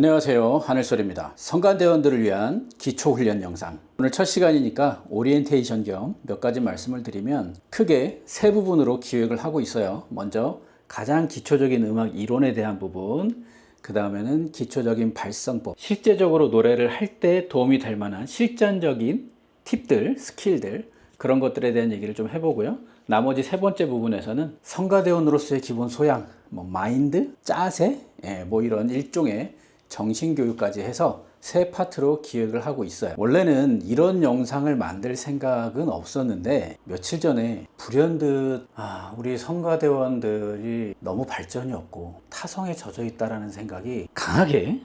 안녕하세요, 하늘소리입니다. 성간대원들을 위한 기초훈련 영상. 오늘 첫 시간이니까 오리엔테이션 겸 몇 가지 말씀을 드리면 크게 세 부분으로 기획을 하고 있어요. 먼저 가장 기초적인 음악 이론에 대한 부분, 그 다음에는 기초적인 발성법, 실제적으로 노래를 할 때 도움이 될 만한 실전적인 팁들, 스킬들, 그런 것들에 대한 얘기를 좀 해보고요. 나머지 세 번째 부분에서는 성가대원으로서의 기본 소양, 마인드, 짜세, 이런 일종의 정신교육까지 해서 세 파트로 기획을 하고 있어요. 원래는 이런 영상을 만들 생각은 없었는데 며칠 전에 불현듯 우리 성가대원들이 너무 발전이 없고 타성에 젖어 있다라는 생각이 강하게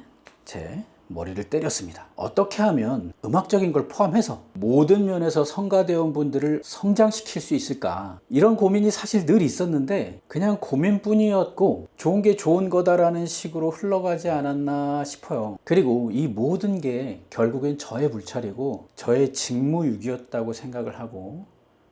제 머리를 때렸습니다. 어떻게 하면 음악적인 걸 포함해서 모든 면에서 성가대원분들을 성장시킬 수 있을까, 이런 고민이 사실 늘 있었는데 그냥 고민뿐이었고 좋은 게 좋은 거다라는 식으로 흘러가지 않았나 싶어요. 그리고 이 모든 게 결국엔 저의 불찰이고 저의 직무유기였다고 생각을 하고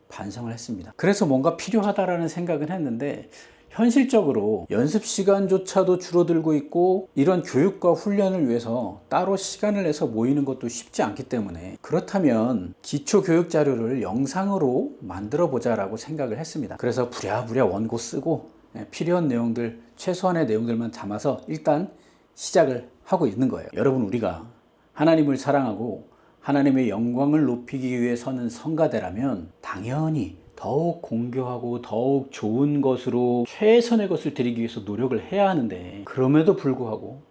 반성을 했습니다. 그래서 뭔가 필요하다라는 생각은 했는데 현실적으로 연습 시간조차도 줄어들고 있고 이런 교육과 훈련을 위해서 따로 시간을 내서 모이는 것도 쉽지 않기 때문에, 그렇다면 기초 교육 자료를 영상으로 만들어 보자라고 생각을 했습니다. 그래서 부랴부랴 원고 쓰고 필요한 내용들, 최소한의 내용들만 담아서 일단 시작을 하고 있는 거예요. 여러분, 우리가 하나님을 사랑하고 하나님의 영광을 높이기 위해 서는 성가대라면 당연히 더욱 공교하고 더욱 좋은 것으로 최선의 것을 드리기 위해서 노력을 해야 하는데, 그럼에도 불구하고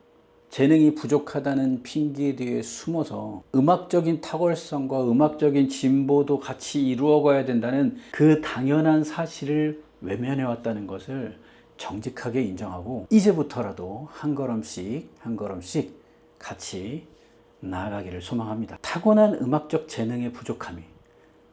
재능이 부족하다는 핑계 뒤에 숨어서 음악적인 탁월성과 음악적인 진보도 같이 이루어가야 된다는 그 당연한 사실을 외면해 왔다는 것을 정직하게 인정하고 이제부터라도 한 걸음씩 한 걸음씩 같이 나아가기를 소망합니다. 타고난 음악적 재능의 부족함이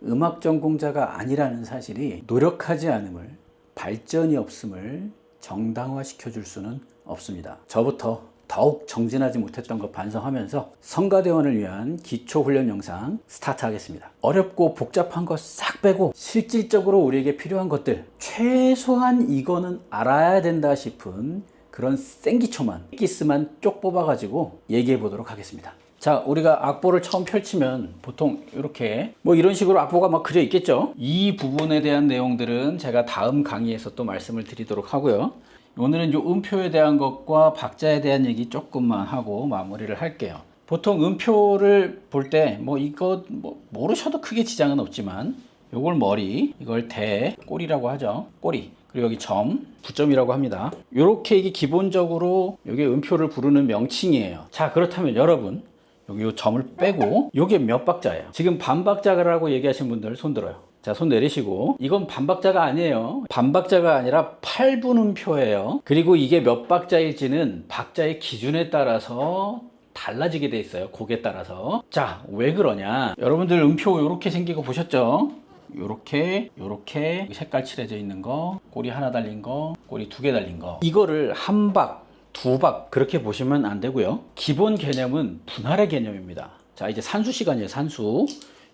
음악 전공자가 아니라는 사실이 노력하지 않음을, 발전이 없음을 정당화시켜 줄 수는 없습니다. 저부터 더욱 정진하지 못했던 것 반성하면서 성가대원을 위한 기초훈련 영상 스타트 하겠습니다. 어렵고 복잡한 거 싹 빼고 실질적으로 우리에게 필요한 것들, 최소한 이거는 알아야 된다 싶은 그런 생기초만, 기스만 쪽 뽑아가지고 얘기해 보도록 하겠습니다. 자, 우리가 악보를 처음 펼치면 보통 이렇게 이런 식으로 악보가 막 그려 있겠죠. 이 부분에 대한 내용들은 제가 다음 강의에서 또 말씀을 드리도록 하고요. 오늘은 이 음표에 대한 것과 박자에 대한 얘기 조금만 하고 마무리를 할게요. 보통 음표를 볼 때 이거 모르셔도 크게 지장은 없지만, 요걸 머리, 이걸 대, 꼬리라고 하죠. 꼬리. 그리고 여기 점, 부점이라고 합니다. 요렇게 이게 기본적으로 이게 음표를 부르는 명칭이에요. 자, 그렇다면 여러분, 여기 요 점을 빼고 요게 몇 박자예요? 지금 반박자라고 얘기하신 분들 손 들어요. 자, 손 내리시고, 이건 반박자가 아니에요. 반박자가 아니라 8분음표예요. 그리고 이게 몇 박자일지는 박자의 기준에 따라서 달라지게 돼 있어요. 곡에 따라서. 자, 왜 그러냐? 여러분들 음표 요렇게 생긴 거 보셨죠? 요렇게 색깔 칠해져 있는 거, 꼬리 하나 달린 거, 꼬리 2개 달린 거, 이거를 한 박, 2박 그렇게 보시면 안 되고요. 기본 개념은 분할의 개념입니다. 자, 이제 산수 시간이에요. 산수.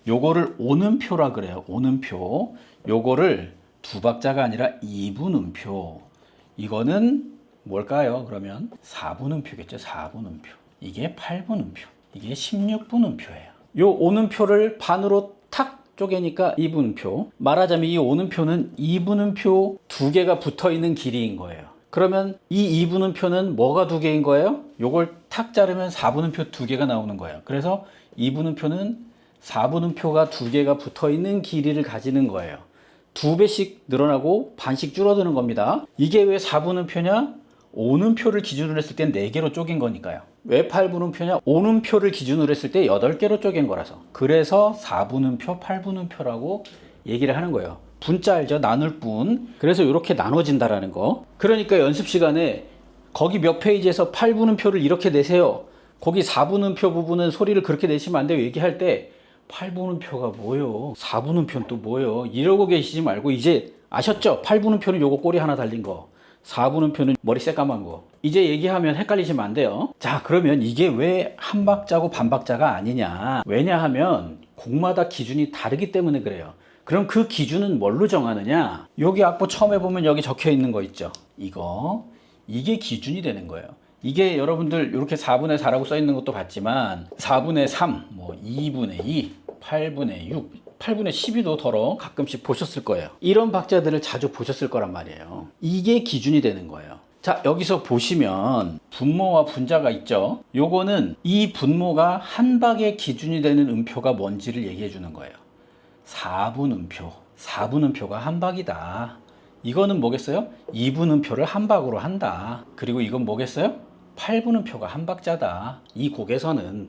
요거를 오는표라 그래요. 오는표. 요거를 2박자가 아니라 2분음표. 이거는 뭘까요? 그러면 4분음표겠죠. 4분음표. 이게 8분음표. 이게 16분음표예요. 요 오는표를 반으로 탁 쪼개니까 2분음표. 말하자면 이 오는표는 2분음표 2개가 붙어 있는 길이인 거예요. 그러면 이 2분음표는 뭐가 2개인 거예요? 요걸 탁 자르면 4분음표 2개가 나오는 거예요. 그래서 2분음표는 4분음표가 2개가 붙어 있는 길이를 가지는 거예요. 2배씩 늘어나고 반씩 줄어드는 겁니다. 이게 왜 4분음표냐? 오는표를 기준으로 했을 때 4개로 쪼갠 거니까요. 왜 8분음표냐? 오는표를 기준으로 했을 때 8개로 쪼갠 거라서. 그래서 4분음표, 8분음표라고 얘기를 하는 거예요. 분자 알죠? 나눌 분. 그래서 이렇게 나눠진다라는 거. 그러니까 연습 시간에 거기 몇 페이지에서 8분음표를 이렇게 내세요. 거기 4분음표 부분은 소리를 그렇게 내시면 안 돼요. 얘기할 때 8분음표가 뭐예요? 4분음표는 또 뭐예요? 이러고 계시지 말고 이제 아셨죠? 8분음표는 요거 꼬리 하나 달린 거, 4분음표는 머리 새까만 거. 이제 얘기하면 헷갈리시면 안 돼요. 자, 그러면 이게 왜 한 박자고 반박자가 아니냐? 왜냐하면 곡마다 기준이 다르기 때문에 그래요. 그럼 그 기준은 뭘로 정하느냐? 여기 악보 처음에 보면 여기 적혀 있는 거 있죠? 이게 기준이 되는 거예요. 이게 여러분들 이렇게 4분의 4라고 써 있는 것도 봤지만 4분의 3, 뭐 2분의 2, 8분의 6, 8분의 12도 더러 가끔씩 보셨을 거예요. 이런 박자들을 자주 보셨을 거란 말이에요. 이게 기준이 되는 거예요. 자, 여기서 보시면 분모와 분자가 있죠. 요거는 이 분모가 한박의 기준이 되는 음표가 뭔지를 얘기해 주는 거예요. 4분음표. 4분음표가 한박이다. 이거는 뭐겠어요? 2분음표를 한박으로 한다. 그리고 이건 뭐겠어요? 8분음표가 한박자다. 이 곡에서는.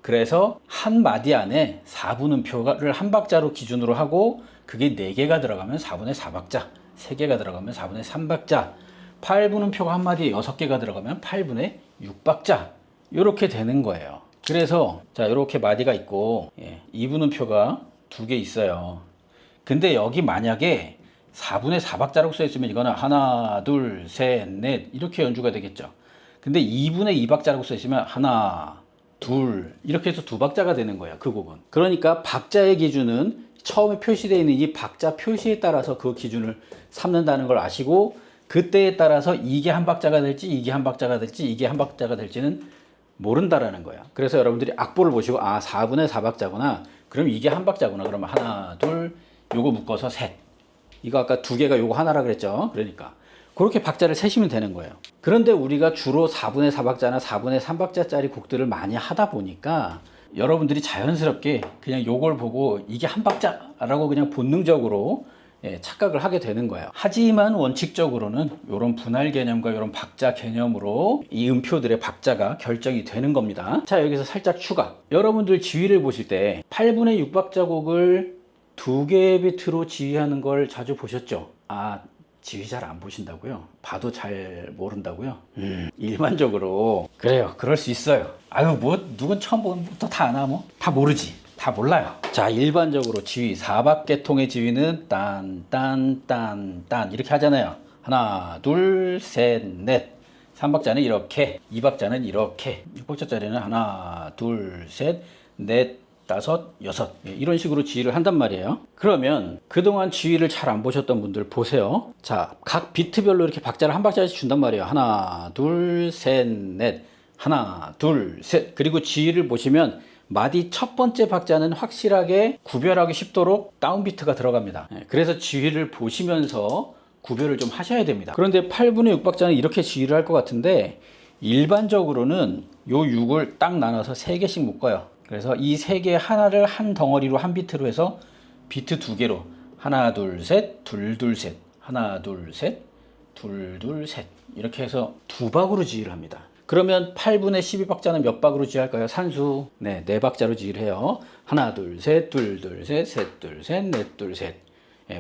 그래서 한 마디 안에 4분음표를 한박자로 기준으로 하고 그게 4개가 들어가면 4분의 4박자, 3개가 들어가면 4분의 3박자, 8분음표가 한 마디에 6개가 들어가면 8분의 6박자 이렇게 되는 거예요. 그래서 자 이렇게 마디가 있고 2분음표가 2개 있어요. 근데 여기 만약에 4분의 4박자라고 써 있으면 이거는 하나, 둘, 셋, 넷 이렇게 연주가 되겠죠. 근데 2분의 2박자라고 써 있으면 하나, 둘 이렇게 해서 2박자가 되는 거예요. 그 곡은. 그러니까 박자의 기준은 처음에 표시되어 있는 이 박자 표시에 따라서 그 기준을 삼는다는 걸 아시고 그때에 따라서 이게 한 박자가 될지 이게 한 박자가 될지 이게 한 박자가 될지는 모른다라는 거야. 그래서 여러분들이 악보를 보시고 아 4분의 4박자구나. 그럼 이게 한 박자구나. 그러면 하나, 둘, 요거 묶어서 셋. 이거 아까 2개가 요거 하나라 그랬죠. 그러니까 그렇게 박자를 세시면 되는 거예요. 그런데 우리가 주로 4분의 4박자나 4분의 3박자짜리 곡들을 많이 하다 보니까 여러분들이 자연스럽게 그냥 요걸 보고 이게 한 박자라고 그냥 본능적으로 착각을 하게 되는 거예요. 하지만 원칙적으로는 이런 분할 개념과 이런 박자 개념으로 이 음표들의 박자가 결정이 되는 겁니다. 자, 여기서 살짝 추가. 여러분들 지휘를 보실 때 8분의 6박자 곡을 2개의 비트로 지휘하는 걸 자주 보셨죠? 아, 지휘 잘 안 보신다고요? 봐도 잘 모른다고요? 일반적으로 그래요. 그럴 수 있어요. 아유, 뭐 누군 처음 보면부터 다 아나 뭐? 다 모르지. 다 몰라요. 자, 일반적으로 지휘 4박계통의 지휘는 딴 이렇게 하잖아요. 하나, 둘, 셋, 넷. 3박자는 이렇게, 2박자는 이렇게, 6박자짜리는 하나, 둘, 셋, 넷, 다섯, 여섯 이런 식으로 지휘를 한단 말이에요. 그러면 그동안 지휘를 잘 안 보셨던 분들 보세요. 자, 각 비트별로 이렇게 박자를 한 박자씩 준단 말이에요. 하나, 둘, 셋, 넷. 하나, 둘, 셋. 그리고 지휘를 보시면 마디 첫 번째 박자는 확실하게 구별하기 쉽도록 다운비트가 들어갑니다. 그래서 지휘를 보시면서 구별을 좀 하셔야 됩니다. 그런데 8분의 6박자는 이렇게 지휘를 할 것 같은데 일반적으로는 요 6을 딱 나눠서 3개씩 묶어요. 그래서 이 3개 하나를 한 덩어리로 한 비트로 해서 비트 2개로 하나, 둘, 셋, 둘, 둘, 셋, 하나, 둘, 셋, 둘, 둘, 셋 이렇게 해서 2박으로 지휘를 합니다. 그러면 8분의 12박자는 몇 박으로 지휘할까요? 산수. 네, 4박자로 지휘를 해요. 하나, 둘, 셋, 둘, 둘, 셋, 셋, 둘, 셋, 넷, 둘, 셋.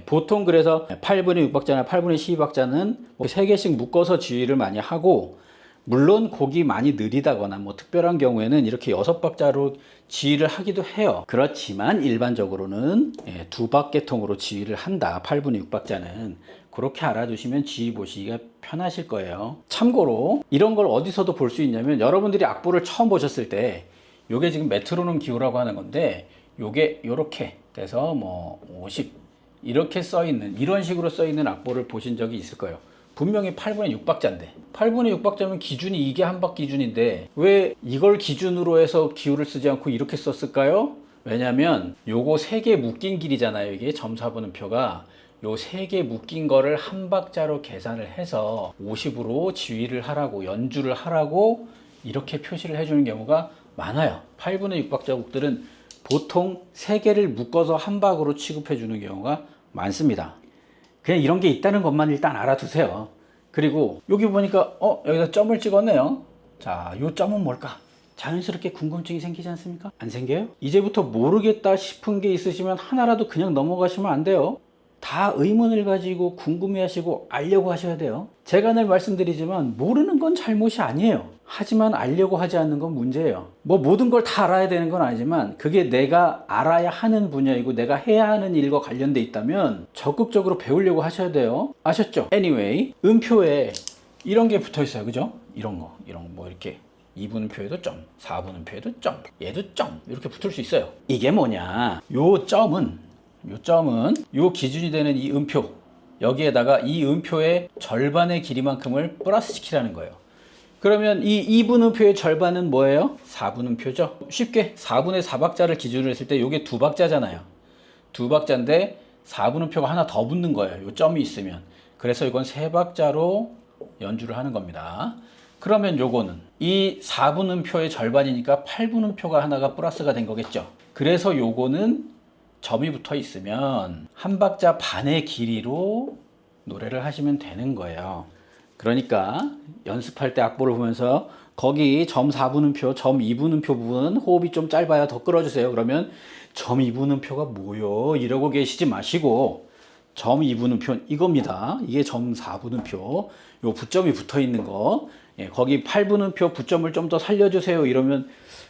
보통 그래서 8분의 6박자나 8분의 12박자는 3개씩 묶어서 지휘를 많이 하고 물론 곡이 많이 느리다거나 뭐 특별한 경우에는 이렇게 6박자로 지휘를 하기도 해요. 그렇지만 일반적으로는 2박계통으로 지휘를 한다. 8분의 6박자는. 그렇게 알아두시면 지휘 보시기가 편하실 거예요. 참고로 이런 걸 어디서도 볼 수 있냐면 여러분들이 악보를 처음 보셨을 때 요게 지금 메트로놈 기호라고 하는 건데 요게 요렇게 돼서 뭐 50 이렇게 써 있는 이런 식으로 써 있는 악보를 보신 적이 있을 거예요. 분명히 8분의 6박자인데 8분의 6박자면 기준이 이게 한박 기준인데 왜 이걸 기준으로 해서 기호를 쓰지 않고 이렇게 썼을까요? 왜냐면 요거 3개 묶인 길이잖아요. 이게 점사분음표가 요 3개 묶인 거를 한 박자로 계산을 해서 50으로 지휘를 하라고 연주를 하라고 이렇게 표시를 해주는 경우가 많아요. 8분의 6박자 곡들은 보통 3개를 묶어서 한 박으로 취급해 주는 경우가 많습니다. 그냥 이런 게 있다는 것만 일단 알아두세요. 그리고 여기 보니까 여기다 점을 찍었네요. 자, 요 점은 뭘까? 자연스럽게 궁금증이 생기지 않습니까? 안 생겨요? 이제부터 모르겠다 싶은 게 있으시면 하나라도 그냥 넘어가시면 안 돼요. 다 의문을 가지고 궁금해하시고 알려고 하셔야 돼요. 제가 늘 말씀드리지만 모르는 건 잘못이 아니에요. 하지만 알려고 하지 않는 건 문제예요. 뭐 모든 걸 다 알아야 되는 건 아니지만 그게 내가 알아야 하는 분야이고 내가 해야 하는 일과 관련돼 있다면 적극적으로 배우려고 하셔야 돼요. 아셨죠? Anyway, 음표에 이런 게 붙어 있어요. 그죠? 이런 거 뭐 이렇게 2분음표에도 점, 4분음표에도 점, 얘도 점 이렇게 붙을 수 있어요. 이게 뭐냐? 요 점은 요 기준이 되는 이 음표 여기에다가 이 음표의 절반의 길이만큼을 플러스 시키라는 거예요. 그러면 이 2분음표의 절반은 뭐예요? 4분음표죠. 쉽게 4분의 4박자를 기준으로 했을 때 이게 2박자잖아요. 2박자인데 4분음표가 하나 더 붙는 거예요. 요 점이 있으면. 그래서 이건 3박자로 연주를 하는 겁니다. 그러면 요거는 이 4분음표의 절반이니까 8분음표가 하나가 플러스가 된 거겠죠. 그래서 요거는 점이 붙어 있으면 한 박자 반의 길이로 노래를 하시면 되는 거예요. 그러니까 연습할 때 악보를 보면서 거기 점 4분음표, 점 2분음표 부분 호흡이 좀 짧아야 더 끌어주세요. 그러면 점 2분음표가 뭐요? 이러고 계시지 마시고 점 2분음표 이겁니다. 이게 점 4분음표. 요 부점이 붙어 있는 거. 예, 거기 8분음표 부점을 좀 더 살려주세요. 이러면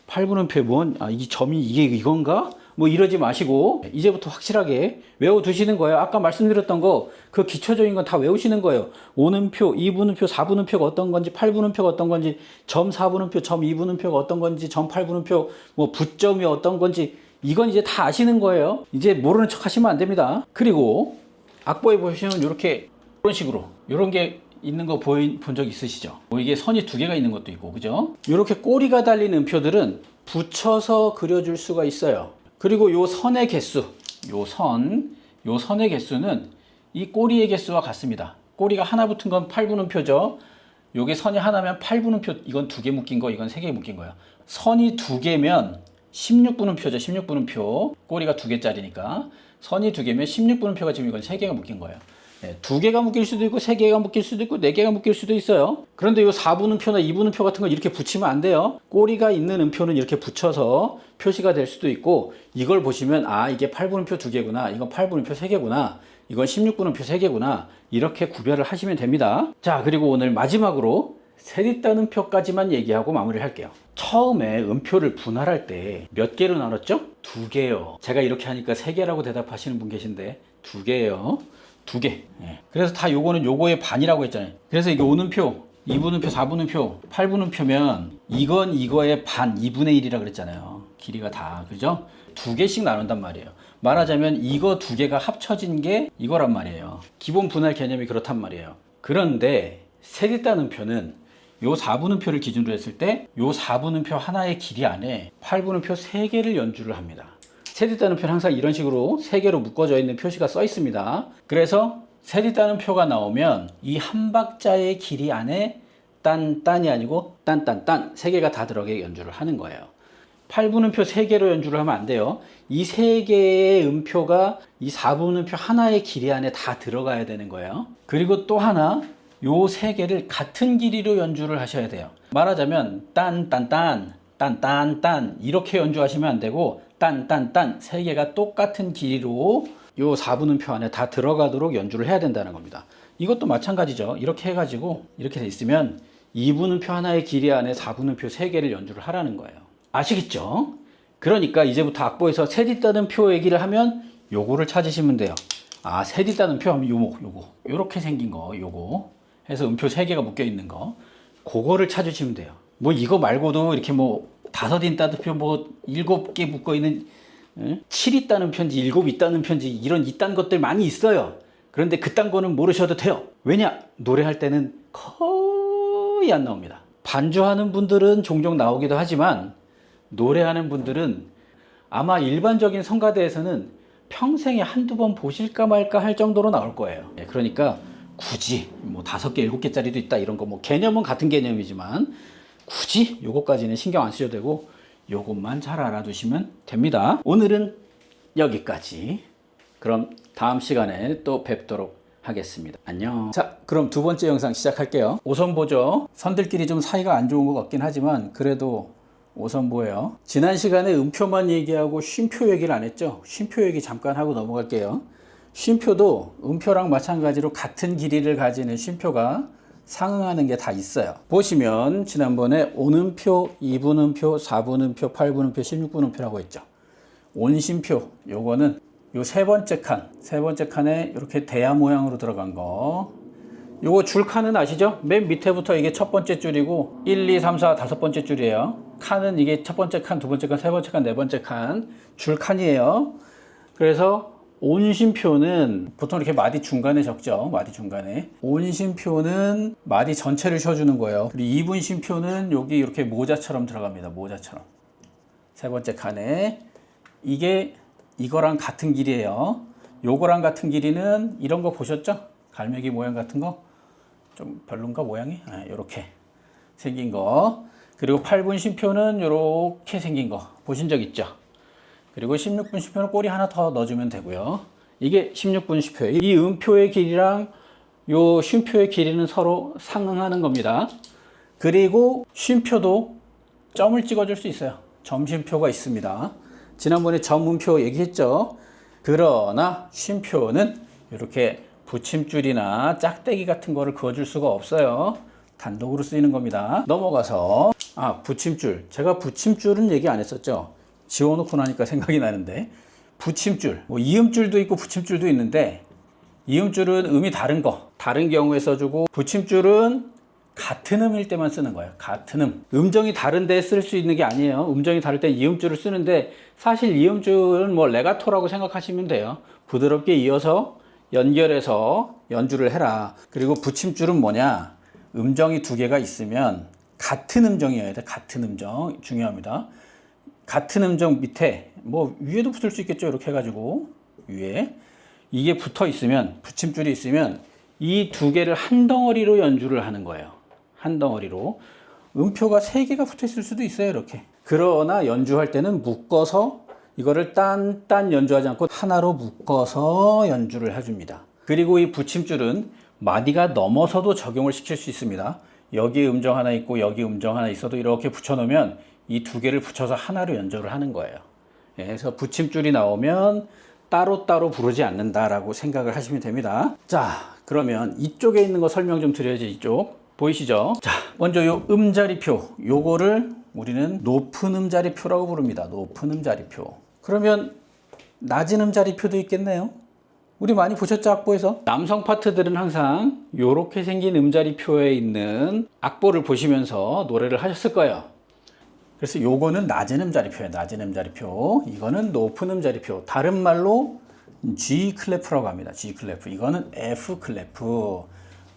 8분음표에 뭔, 이 점이 이게 이건가? 뭐 이러지 마시고 이제부터 확실하게 외워두시는 거예요. 아까 말씀드렸던 거 그 기초적인 건 다 외우시는 거예요. 5분음표, 2분음표, 4분음표가 어떤 건지, 8분음표가 어떤 건지, 점 4분음표, 점 2분음표가 어떤 건지, 점 8분음표 뭐 부점이 어떤 건지 이건 이제 다 아시는 거예요. 이제 모르는 척 하시면 안 됩니다. 그리고 악보에 보시면 이렇게 이런 식으로 이런 게 있는 거 본 적 있으시죠? 뭐 이게 선이 2개가 있는 것도 있고, 그죠? 이렇게 꼬리가 달린 음표들은 붙여서 그려줄 수가 있어요. 그리고 요 선의 개수, 요 선의 개수는 이 꼬리의 개수와 같습니다. 꼬리가 하나 붙은 건 8분음표죠. 요게 선이 하나면 8분음표, 이건 2개 묶인 거, 이건 3개 묶인 거예요. 선이 2개면 16분음표죠. 16분음표. 꼬리가 2개짜리니까. 선이 2개면 16분음표가 지금 이건 3개가 묶인 거예요. 네, 2개가 묶일 수도 있고 3개가 묶일 수도 있고 4개가 묶일 수도 있어요. 그런데 이 4분음표나 2분음표 같은 건 이렇게 붙이면 안 돼요. 꼬리가 있는 음표는 이렇게 붙여서 표시가 될 수도 있고, 이걸 보시면 이게 8분음표 2개구나, 이건 8분음표 3개구나, 이건 16분음표 3개구나, 이렇게 구별을 하시면 됩니다. 자, 그리고 오늘 마지막으로 세뒷단음표까지만 얘기하고 마무리를 할게요. 처음에 음표를 분할할 때 몇 개로 나눴죠? 2개요. 제가 이렇게 하니까 3개라고 대답하시는 분 계신데 2개예요. 2개. 예. 그래서 다 요거는 요거의 반이라고 했잖아요. 그래서 이게 5분음표, 2분음표, 4분음표, 8분음표면 이건 이거의 반, 2분의 1이라 그랬잖아요. 길이가 다. 그죠? 2개씩 나눈단 말이에요. 말하자면 이거 2개가 합쳐진 게 이거란 말이에요. 기본 분할 개념이 그렇단 말이에요. 그런데 세뒷단음표는 요 4분음표를 기준으로 했을 때 요 4분음표 하나의 길이 안에 8분음표 3개를 연주를 합니다. 세뒷단음표는 항상 이런 식으로 3개로 묶어져 있는 표시가 써 있습니다. 그래서 세뒷단음표가 나오면 이 한 박자의 길이 안에 딴이 아니고 딴 3개가 다 들어가게 연주를 하는 거예요. 8분음표 3개로 연주를 하면 안 돼요. 이 3개의 음표가 이 4분음표 하나의 길이 안에 다 들어가야 되는 거예요. 그리고 또 하나, 요 3개를 같은 길이로 연주를 하셔야 돼요. 말하자면 딴 이렇게 연주하시면 안 되고 딴 3개가 똑같은 길이로 요 4분음표 안에 다 들어가도록 연주를 해야 된다는 겁니다. 이것도 마찬가지죠. 이렇게 해가지고 이렇게 돼 있으면 2분음표 하나의 길이 안에 4분음표 3개를 연주를 하라는 거예요. 아시겠죠? 그러니까 이제부터 악보에서 세뒷단음표 얘기를 하면 요거를 찾으시면 돼요. 세뒷단음표 하면 요거 요렇게 생긴 거, 요거 해서 음표 3개가 묶여 있는 거, 그거를 찾으시면 돼요. 뭐 이거 말고도 이렇게 뭐 5인 따옴표, 뭐 7개 묶어 있는 7 있다는 편지, 7 있다는 편지, 이런 이딴 것들 많이 있어요. 그런데 그딴 거는 모르셔도 돼요. 왜냐? 노래할 때는 거의 안 나옵니다. 반주하는 분들은 종종 나오기도 하지만 노래하는 분들은 아마 일반적인 성가대에서는 평생에 한두 번 보실까 말까 할 정도로 나올 거예요. 그러니까 굳이 뭐 5개, 7개짜리도 있다 이런 거, 뭐 개념은 같은 개념이지만 굳이 요거까지는 신경 안 쓰셔도 되고 요것만 잘 알아두시면 됩니다. 오늘은 여기까지. 그럼 다음 시간에 또 뵙도록 하겠습니다. 안녕. 자, 그럼 2번째 영상 시작할게요. 오선보죠. 선들끼리 좀 사이가 안 좋은 것 같긴 하지만 그래도 오선보예요. 지난 시간에 음표만 얘기하고 쉼표 얘기를 안 했죠. 쉼표 얘기 잠깐 하고 넘어갈게요. 쉼표도 음표랑 마찬가지로 같은 길이를 가지는 쉼표가 상응하는 게 다 있어요. 보시면 지난번에 온음표, 2분음표, 4분음표, 8분음표, 16분음표라고 했죠. 온심표, 요거는 요 세 번째 칸에 이렇게 대야 모양으로 들어간 거. 요거 줄칸은 아시죠? 맨 밑에부터 이게 첫 번째 줄이고 1, 2, 3, 4, 5번째 줄이에요. 칸은 이게 첫 번째 칸, 두 번째 칸, 세 번째 칸, 네 번째 칸 줄칸이에요. 그래서 온심표는 보통 이렇게 마디 중간에 적죠. 마디 중간에. 온심표는 마디 전체를 쉬어주는 거예요. 그리고 이분심표는 여기 이렇게 모자처럼 들어갑니다. 모자처럼. 세 번째 칸에. 이게 이거랑 같은 길이에요. 요거랑 같은 길이는 이런 거 보셨죠? 갈매기 모양 같은 거? 좀 별론가 모양이? 요렇게 생긴 거. 그리고 8분 심표는 요렇게 생긴 거 보신 적 있죠? 그리고 16분 심표는 꼬리 하나 더 넣어주면 되고요. 이게 16분 심표예요. 이 음표의 길이랑 요 쉼표의 길이는 서로 상응하는 겁니다. 그리고 쉼표도 점을 찍어줄 수 있어요. 점심표가 있습니다. 지난번에 점음표 얘기했죠. 그러나 쉼표는 이렇게 붙임줄이나 짝대기 같은 거를 그어줄 수가 없어요. 단독으로 쓰이는 겁니다. 넘어가서 붙임줄. 제가 붙임줄은 얘기 안 했었죠. 지워놓고 나니까 생각이 나는데, 붙임줄, 뭐 이음줄도 있고 붙임줄도 있는데, 이음줄은 음이 다른 거, 다른 경우에 써주고, 붙임줄은 같은 음일 때만 쓰는 거예요. 같은 음. 음정이 다른데 쓸 수 있는 게 아니에요. 음정이 다를 때 이음줄을 쓰는데, 사실 이음줄은 뭐 레가토라고 생각하시면 돼요. 부드럽게 이어서 연결해서 연주를 해라. 그리고 붙임줄은 뭐냐? 음정이 두 개가 있으면 같은 음정이어야 돼. 같은 음정 중요합니다. 같은 음정 밑에 뭐 위에도 붙을 수 있겠죠. 이렇게 해가지고 위에 이게 붙어 있으면, 붙임줄이 있으면 이 두 개를 한 덩어리로 연주를 하는 거예요. 한 덩어리로. 음표가 세 개가 붙어 있을 수도 있어요. 이렇게. 그러나 연주할 때는 묶어서 이거를 딴 연주하지 않고 하나로 묶어서 연주를 해줍니다. 그리고 이 붙임줄은 마디가 넘어서도 적용을 시킬 수 있습니다. 여기 음정 하나 있고 여기 음정 하나 있어도 이렇게 붙여놓으면 이 두 개를 붙여서 하나로 연주를 하는 거예요. 그래서 붙임줄이 나오면 따로따로 부르지 않는다라고 생각을 하시면 됩니다. 자, 그러면 이쪽에 있는 거 설명 좀 드려야지. 이쪽 보이시죠? 자, 먼저 요 음자리표, 요거를 우리는 높은 음자리표라고 부릅니다. 높은 음자리표. 그러면 낮은 음자리표도 있겠네요. 우리 많이 보셨죠? 악보에서. 남성 파트들은 항상 요렇게 생긴 음자리표에 있는 악보를 보시면서 노래를 하셨을 거예요. 그래서 요거는 낮은 음자리표예요. 낮은 음자리표. 이거는 높은 음자리표. 다른 말로 G 클래프라고 합니다. G 클래프. 이거는 F 클래프.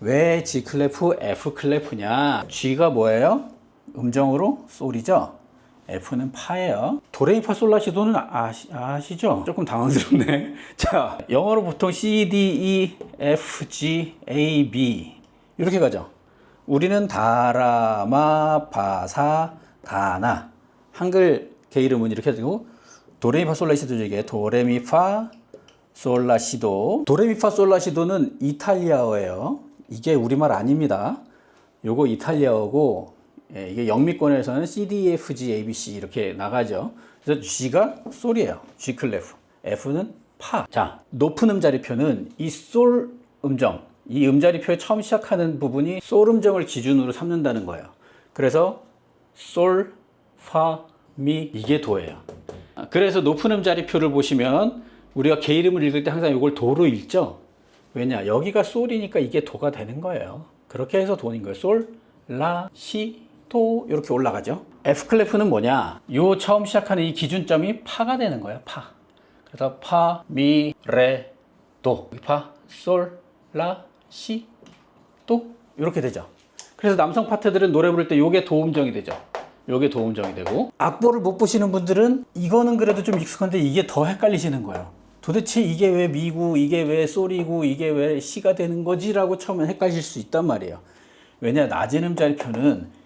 왜 G 클래프, F 클래프냐? G가 뭐예요? 음정으로 솔이죠. F는 파예요. 도레미파 솔라시도는 아시죠? 조금 당황스럽네. 자, 영어로 보통 C, D, E, F, G, A, B 이렇게 가죠. 우리는 다라마, 바사, 다나. 한글 개 이름은 이렇게 되고, 도레미파 솔라시도 중에 도레미파 솔라시도. 도레미파 솔라시도는 이탈리아어예요. 이게 우리말 아닙니다. 요거 이탈리아어고, 이게 영미권에서는 C, D, F, G, A, B, C 이렇게 나가죠. 그래서 G가 솔이에요. G 클래프. F는 파. 자, 높은 음자리표는 이 솔 음정, 이 음자리표에 처음 시작하는 부분이 솔 음정을 기준으로 삼는다는 거예요. 그래서 솔, 파, 미 이게 도예요. 그래서 높은 음자리표를 보시면 우리가 개 이름을 읽을 때 항상 이걸 도로 읽죠. 왜냐? 여기가 솔이니까 이게 도가 되는 거예요. 그렇게 해서 도인 거예요. 솔, 라, 시, 도 이렇게 올라가죠. F 클래프는 뭐냐? 요 처음 시작하는 이 기준점이 파가 되는 거예요. 파. 그래서 파, 미, 레, 도. 파, 솔, 라, 시, 도 이렇게 되죠. 그래서 남성 파트들은 노래 부를 때 요게 도음정이 되죠. 요게 도음정이 되고, 악보를 못 보시는 분들은 이거는 그래도 좀 익숙한데 이게 더 헷갈리시는 거예요. 도대체 이게 왜 미고 이게 왜 솔이고 이게 왜 시가 되는 거지? 라고 처음에 헷갈리실 수 있단 말이에요. 왜냐? 낮은 음자리표는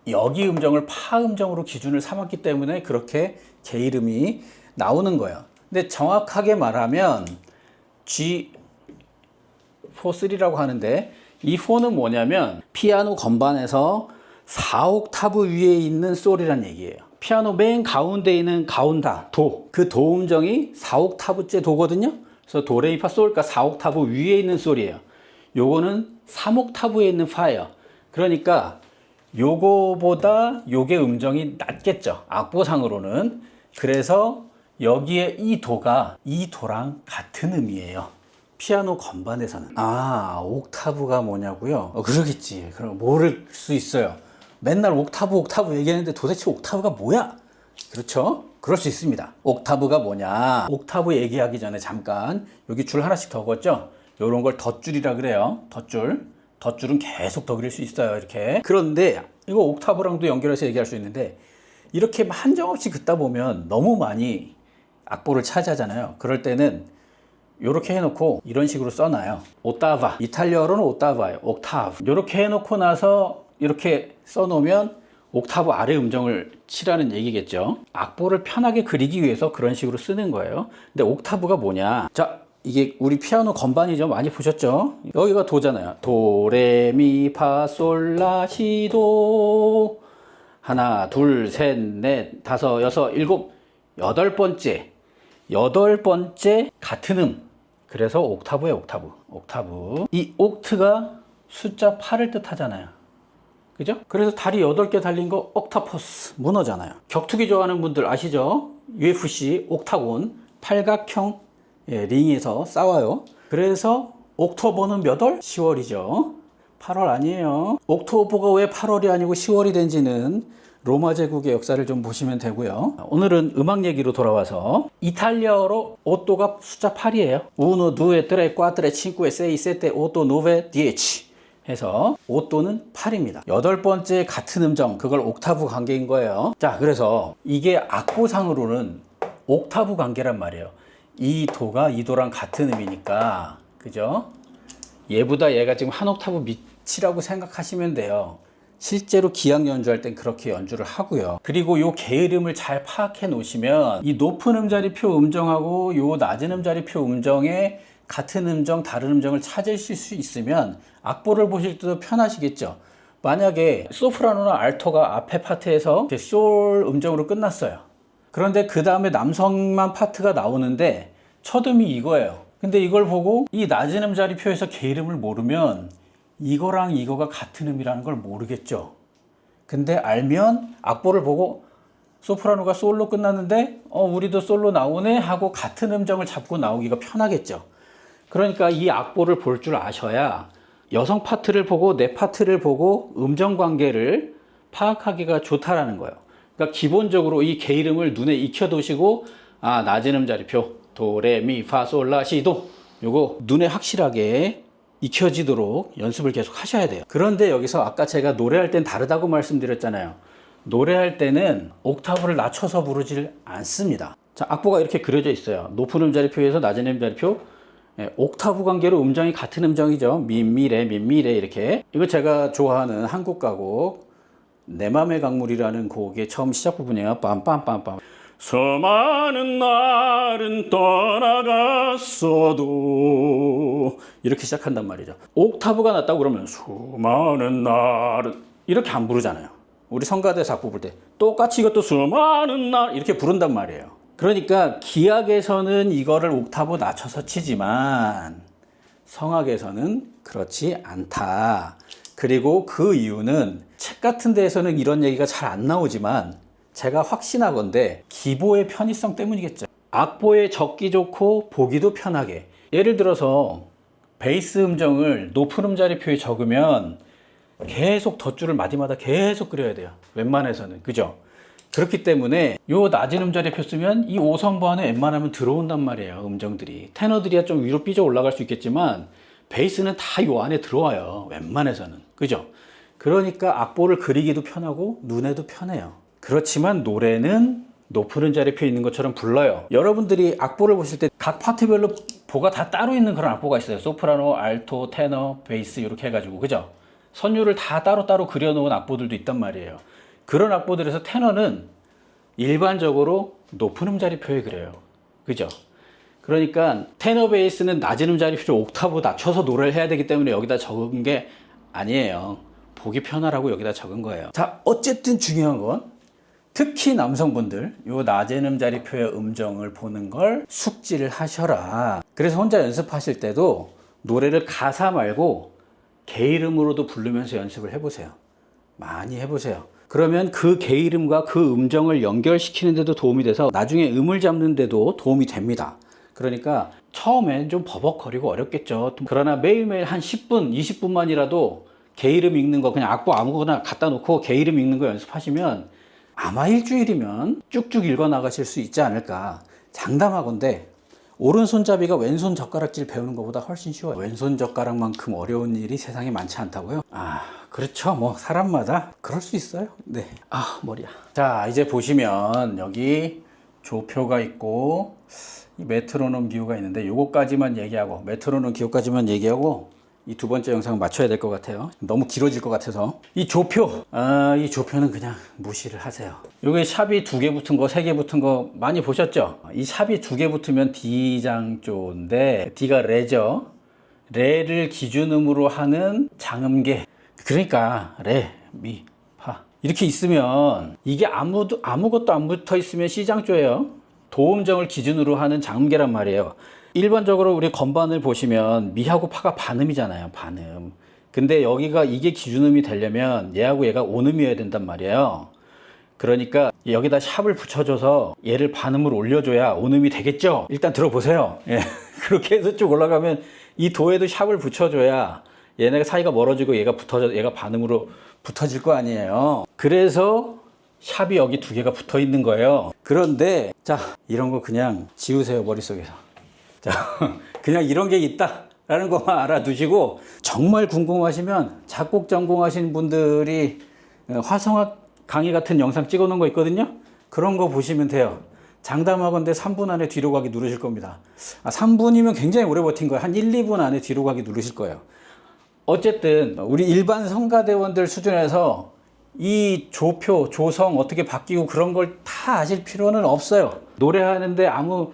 여기 음정을 파 음정으로 기준을 삼았기 때문에 그렇게 개 이름이 나오는 거예요. 근데 정확하게 말하면 G4-3라고 하는데, 이 4는 뭐냐면 피아노 건반에서 4옥타브 위에 있는 솔이란 얘기예요. 피아노 맨 가운데 있는 가운다, 도. 그 도 음정이 4옥타브째 도거든요. 그래서 도레미파 솔, 그러니까 4옥타브 위에 있는 솔이에요. 요거는 3옥타브에 있는 파예요. 그러니까 요거보다 요게 음정이 낮겠죠. 악보상으로는. 그래서 여기에 이 도가 이 도랑 같은 음이에요. 피아노 건반에서는. 옥타브가 뭐냐고요? 그러겠지. 그럼 모를 수 있어요. 맨날 옥타브 얘기하는데 도대체 옥타브가 뭐야? 그렇죠? 그럴 수 있습니다. 옥타브가 뭐냐? 옥타브 얘기하기 전에 잠깐 여기 줄 하나씩 더 걷죠? 이런 걸 덧줄이라 그래요. 덧줄. 덧줄은 계속 더 그릴 수 있어요. 이렇게. 그런데 이거 옥타브랑도 연결해서 얘기할 수 있는데 이렇게 한정없이 긋다 보면 너무 많이 악보를 차지하잖아요. 그럴 때는 이렇게 해놓고 이런 식으로 써놔요. 오타바. 이탈리아어로는 오타바예요. 옥타브. 이렇게 해놓고 나서 이렇게 써놓으면 옥타브 아래 음정을 치라는 얘기겠죠. 악보를 편하게 그리기 위해서 그런 식으로 쓰는 거예요. 근데 옥타브가 뭐냐? 자, 이게 우리 피아노 건반이죠. 많이 보셨죠? 여기가 도잖아요. 도, 레, 미, 파, 솔, 라, 시, 도. 하나, 둘, 셋, 넷, 다섯, 여섯, 일곱, 여덟 번째 같은 음. 그래서 옥타브예요. 옥타브. 옥타브. 이 옥트가 숫자 8을 뜻하잖아요. 그죠? 그래서 다리 8개 달린 거 옥타포스, 문어잖아요. 격투기 좋아하는 분들 아시죠? UFC 옥타곤, 팔각형 링에서 싸워요. 그래서 옥토버는 몇 월? 10월이죠. 8월 아니에요. 옥토버가 왜 8월이 아니고 10월이 된지는 로마 제국의 역사를 좀 보시면 되고요. 오늘은 음악 얘기로 돌아와서 이탈리아어로 오또가 숫자 8이에요. Uno, due, tre, quattro, cinque, sei, sette, otto, nove, dieci 해서 오또는 8입니다. 여덟 번째 같은 음정, 그걸 옥타브 관계인 거예요. 자, 그래서 이게 악보상으로는 옥타브 관계란 말이에요. 이 도가 이 도랑 같은 음이니까, 그죠? 얘보다 얘가 지금 한 옥타브 밑이라고 생각하시면 돼요. 실제로 기악 연주할 땐 그렇게 연주를 하고요. 그리고 요 게으름을 잘 파악해 놓으시면 이 높은 음자리표 음정하고 요 낮은 음자리표 음정의 같은 음정, 다른 음정을 찾으실 수 있으면 악보를 보실 때도 편하시겠죠. 만약에 소프라노나 알토가 앞에 파트에서 솔 음정으로 끝났어요. 그런데 그 다음에 남성만 파트가 나오는데 첫 음이 이거예요. 근데 이걸 보고 이 낮은 음자리표에서 게으름을 모르면 이거랑 이거가 같은 음이라는 걸 모르겠죠. 근데 알면 악보를 보고 소프라노가 솔로 끝났는데 우리도 솔로 나오네 하고 같은 음정을 잡고 나오기가 편하겠죠. 그러니까 이 악보를 볼 줄 아셔야 여성 파트를 보고 내 파트를 보고 음정 관계를 파악하기가 좋다라는 거예요. 그러니까 기본적으로 이 게으름을 눈에 익혀두시고 낮은 음자리표 도, 레, 미, 파, 솔, 라, 시, 도 요거 눈에 확실하게 익혀지도록 연습을 계속 하셔야 돼요. 그런데 여기서 아까 제가 노래할 땐 다르다고 말씀드렸잖아요. 노래할 때는 옥타브를 낮춰서 부르질 않습니다. 자, 악보가 이렇게 그려져 있어요. 높은 음자리표에서 낮은 음자리표, 옥타브 관계로 음정이 같은 음정이죠. 미, 미, 레, 미, 미, 레 이렇게. 이거 제가 좋아하는 한국 가곡 내 맘의 강물이라는 곡의 처음 시작 부분이에요. 빰빰빰빰. 수많은 날은 떠나갔어도 이렇게 시작한단 말이죠. 옥타브가 낮다고 그러면 수많은 날은 이렇게 안 부르잖아요. 우리 성가대에서 악보 부를 때 똑같이 이것도 수많은 날 이렇게 부른단 말이에요. 그러니까 기악에서는 이거를 옥타브 낮춰서 치지만 성악에서는 그렇지 않다. 그리고 그 이유는 책 같은 데에서는 이런 얘기가 잘 안 나오지만 제가 확신하건대 기보의 편의성 때문이겠죠. 악보에 적기 좋고 보기도 편하게. 예를 들어서 베이스 음정을 높은 음자리표에 적으면 계속 덧줄을 마디마다 계속 그려야 돼요. 웬만해서는. 그죠? 그렇기 때문에 요 낮은 음자리표 쓰면 이 5성부 안에 웬만하면 들어온단 말이에요. 음정들이. 테너들이야 좀 위로 삐져 올라갈 수 있겠지만 베이스는 다 요 안에 들어와요. 웬만해서는. 그죠? 그러니까 악보를 그리기도 편하고 눈에도 편해요. 그렇지만 노래는 높은 음자리표에 있는 것처럼 불러요. 여러분들이 악보를 보실 때 각 파트별로 보가 다 따로 있는 그런 악보가 있어요. 소프라노, 알토, 테너, 베이스 이렇게 해가지고. 그죠? 선율을 다 따로따로 그려놓은 악보들도 있단 말이에요. 그런 악보들에서 테너는 일반적으로 높은 음자리표에 그려요. 그죠? 그러니까 테너 베이스는 낮은 음자리표를 옥타브 낮춰서 노래를 해야 되기 때문에 여기다 적은 게 아니에요. 보기 편하라고 여기다 적은 거예요. 자, 어쨌든 중요한 건 특히 남성분들 요 낮은 음자리표의 음정을 보는 걸 숙지를 하셔라. 그래서 혼자 연습하실 때도 노래를 가사 말고 게이름으로도 부르면서 연습을 해보세요. 많이 해보세요. 그러면 그 게이름과 그 음정을 연결시키는 데도 도움이 돼서 나중에 음을 잡는 데도 도움이 됩니다. 그러니까 처음엔 좀 버벅거리고 어렵겠죠. 그러나 매일매일 한 10분, 20분만이라도 게이름 읽는 거 그냥 악보 아무거나 갖다 놓고 게이름 읽는 거 연습하시면 아마 일주일이면 쭉쭉 읽어 나가실 수 있지 않을까. 장담하건대 오른손잡이가 왼손 젓가락질 배우는 것보다 훨씬 쉬워요. 왼손 젓가락만큼 어려운 일이 세상에 많지 않다고요? 그렇죠. 뭐 사람마다 그럴 수 있어요. 네. 머리야. 자, 이제 보시면 여기 조표가 있고 이 메트로놈 기호가 있는데 요거까지만 얘기하고, 메트로놈 기호까지만 얘기하고 이 두 번째 영상을 맞춰야 될 것 같아요. 너무 길어질 것 같아서. 이 조표, 이 조표는 그냥 무시를 하세요. 요게 샵이 2개 붙은 거, 3개 붙은 거 많이 보셨죠? 이 샵이 2개 붙으면 D장조인데 D가 레죠. 레를 기준음으로 하는 장음계. 그러니까 레, 미, 파 이렇게 있으면 이게 아무것도 안 붙어 있으면 C장조예요. 도음정을 기준으로 하는 장음계란 말이에요. 일반적으로 우리 건반을 보시면 미하고 파가 반음이잖아요. 반음. 근데 여기가 이게 기준음이 되려면 얘하고 얘가 온음이어야 된단 말이에요. 그러니까 여기다 샵을 붙여줘서 얘를 반음으로 올려줘야 온음이 되겠죠. 일단 들어보세요. 예. 그렇게 해서 쭉 올라가면 이 도에도 샵을 붙여줘야 얘네가 사이가 멀어지고 얘가 반음으로 붙어질 거 아니에요. 그래서 샵이 여기 2개가 붙어 있는 거예요. 그런데 자, 이런 거 그냥 지우세요, 머릿속에서. 자, 그냥 이런 게 있다 라는 것만 알아두시고, 정말 궁금하시면 작곡 전공하신 분들이 화성학 강의 같은 영상 찍어 놓은 거 있거든요. 그런 거 보시면 돼요. 장담하건대 3분 안에 뒤로 가기 누르실 겁니다. 3분이면 굉장히 오래 버틴 거예요. 한 1, 2분 안에 뒤로 가기 누르실 거예요. 어쨌든 우리 일반 성가대원들 수준에서 이 조표, 조성 어떻게 바뀌고 그런 걸 다 아실 필요는 없어요. 노래하는데 아무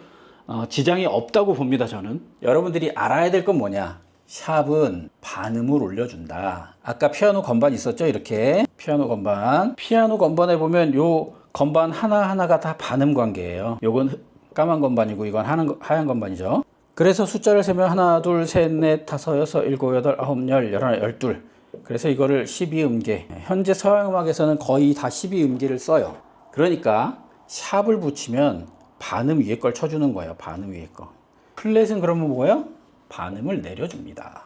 지장이 없다고 봅니다, 저는. 여러분들이 알아야 될 건 뭐냐? 샵은 반음을 올려준다. 아까 피아노 건반 있었죠? 이렇게 피아노 건반에 보면 요 건반 하나하나가 다 반음 관계예요. 요건 까만 건반이고 이건 하얀 건반이죠. 그래서 숫자를 세면 하나, 둘, 셋, 넷, 다섯, 여섯, 일곱, 여덟, 아홉, 열, 열하나, 열둘. 그래서 이거를 12음계. 현재 서양음악에서는 거의 다 12음계를 써요. 그러니까 샵을 붙이면 반음 위에 걸 쳐주는 거예요. 반음 위에 거. 플랫은 그러면 뭐예요? 반음을 내려줍니다.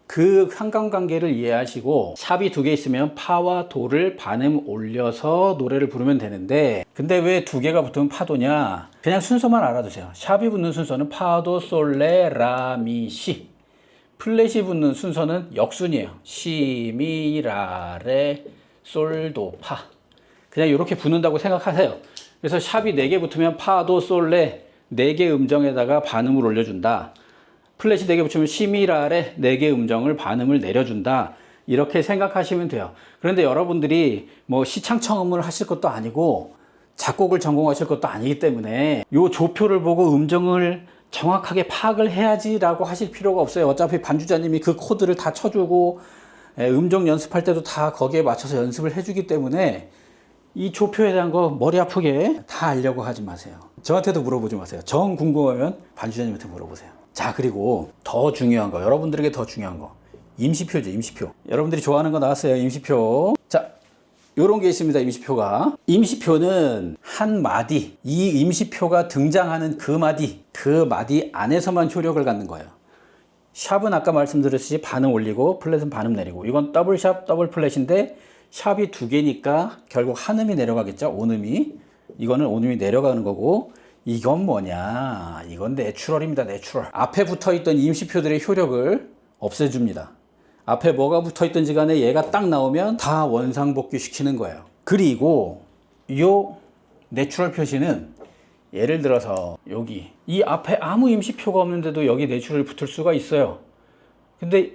그 상관관계를 이해하시고 샵이 2개 있으면 파와 도를 반음 올려서 노래를 부르면 되는데, 근데 왜 2개가 붙으면 파도냐? 그냥 순서만 알아두세요. 샵이 붙는 순서는 파도, 솔, 레, 라, 미, 시. 플랫이 붙는 순서는 역순이에요. 시, 미, 라, 레, 솔, 도, 파. 그냥 이렇게 붙는다고 생각하세요. 그래서 샵이 4개 붙으면 파, 도, 솔, 레 4개 음정에다가 반음을 올려준다. 플랫이 4개 붙으면 시, 미, 라, 레 4개 음정을 반음을 내려준다. 이렇게 생각하시면 돼요. 그런데 여러분들이 뭐 시창청음을 하실 것도 아니고 작곡을 전공하실 것도 아니기 때문에 요 조표를 보고 음정을 정확하게 파악을 해야지라고 하실 필요가 없어요. 어차피 반주자님이 그 코드를 다 쳐주고 음정 연습할 때도 다 거기에 맞춰서 연습을 해주기 때문에 이 조표에 대한 거 머리 아프게 다 알려고 하지 마세요. 저한테도 물어보지 마세요. 정 궁금하면 반주자님한테 물어보세요. 자, 그리고 더 중요한 거, 여러분들에게 더 중요한 거, 임시표죠. 임시표. 여러분들이 좋아하는 거 나왔어요. 임시표. 자, 요런 게 있습니다. 임시표가. 임시표는 한 마디, 이 임시표가 등장하는 그 마디 안에서만 효력을 갖는 거예요. 샵은 아까 말씀드렸듯이 반음 올리고 플랫은 반음 내리고, 이건 더블샵 더블 플랫인데 샵이 2개니까 결국 한음이 내려가겠죠. 온음이. 이거는 온음이 내려가는 거고, 이건 뭐냐? 이건 내추럴입니다. 내추럴. 앞에 붙어있던 임시표들의 효력을 없애줍니다. 앞에 뭐가 붙어있던지 간에 얘가 딱 나오면 다 원상복귀 시키는 거예요. 그리고 요 내추럴 표시는 예를 들어서 여기 이 앞에 아무 임시표가 없는데도 여기 내추럴 붙을 수가 있어요. 근데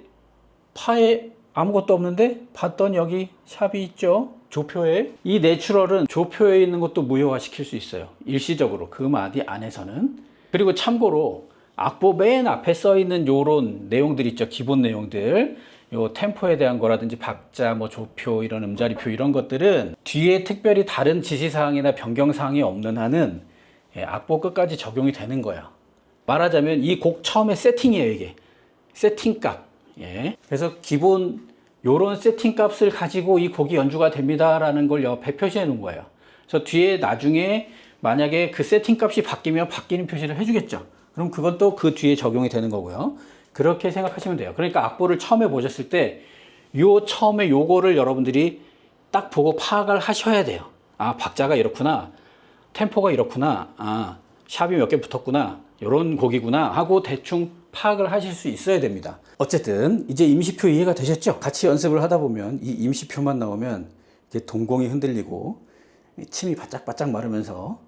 파에 아무것도 없는데 봤더니 여기 샵이 있죠. 조표에. 이 내추럴은 조표에 있는 것도 무효화시킬 수 있어요. 일시적으로 그 마디 안에서는. 그리고 참고로 악보 맨 앞에 써 있는 요런 내용들 있죠. 기본 내용들. 요 템포에 대한 거라든지 박자, 뭐 조표, 이런 음자리표 이런 것들은 뒤에 특별히 다른 지시사항이나 변경사항이 없는 한은 악보 끝까지 적용이 되는 거예요. 말하자면 이 곡 처음에 세팅이에요. 이게 세팅값. 그래서 기본 요런 세팅값을 가지고 이 곡이 연주가 됩니다 라는 걸 옆에 표시해 놓은 거예요. 그래서 뒤에 나중에 만약에 그 세팅값이 바뀌면 바뀌는 표시를 해주겠죠. 그럼 그것도 그 뒤에 적용이 되는 거고요. 그렇게 생각하시면 돼요. 그러니까 악보를 처음에 보셨을 때 요 처음에 요거를 여러분들이 딱 보고 파악을 하셔야 돼요. 아, 박자가 이렇구나. 템포가 이렇구나. 아, 샵이 몇 개 붙었구나. 이런 곡이구나 하고 대충 파악을 하실 수 있어야 됩니다. 어쨌든 이제 임시표 이해가 되셨죠? 같이 연습을 하다 보면 이 임시표만 나오면 이제 동공이 흔들리고 침이 바짝바짝 마르면서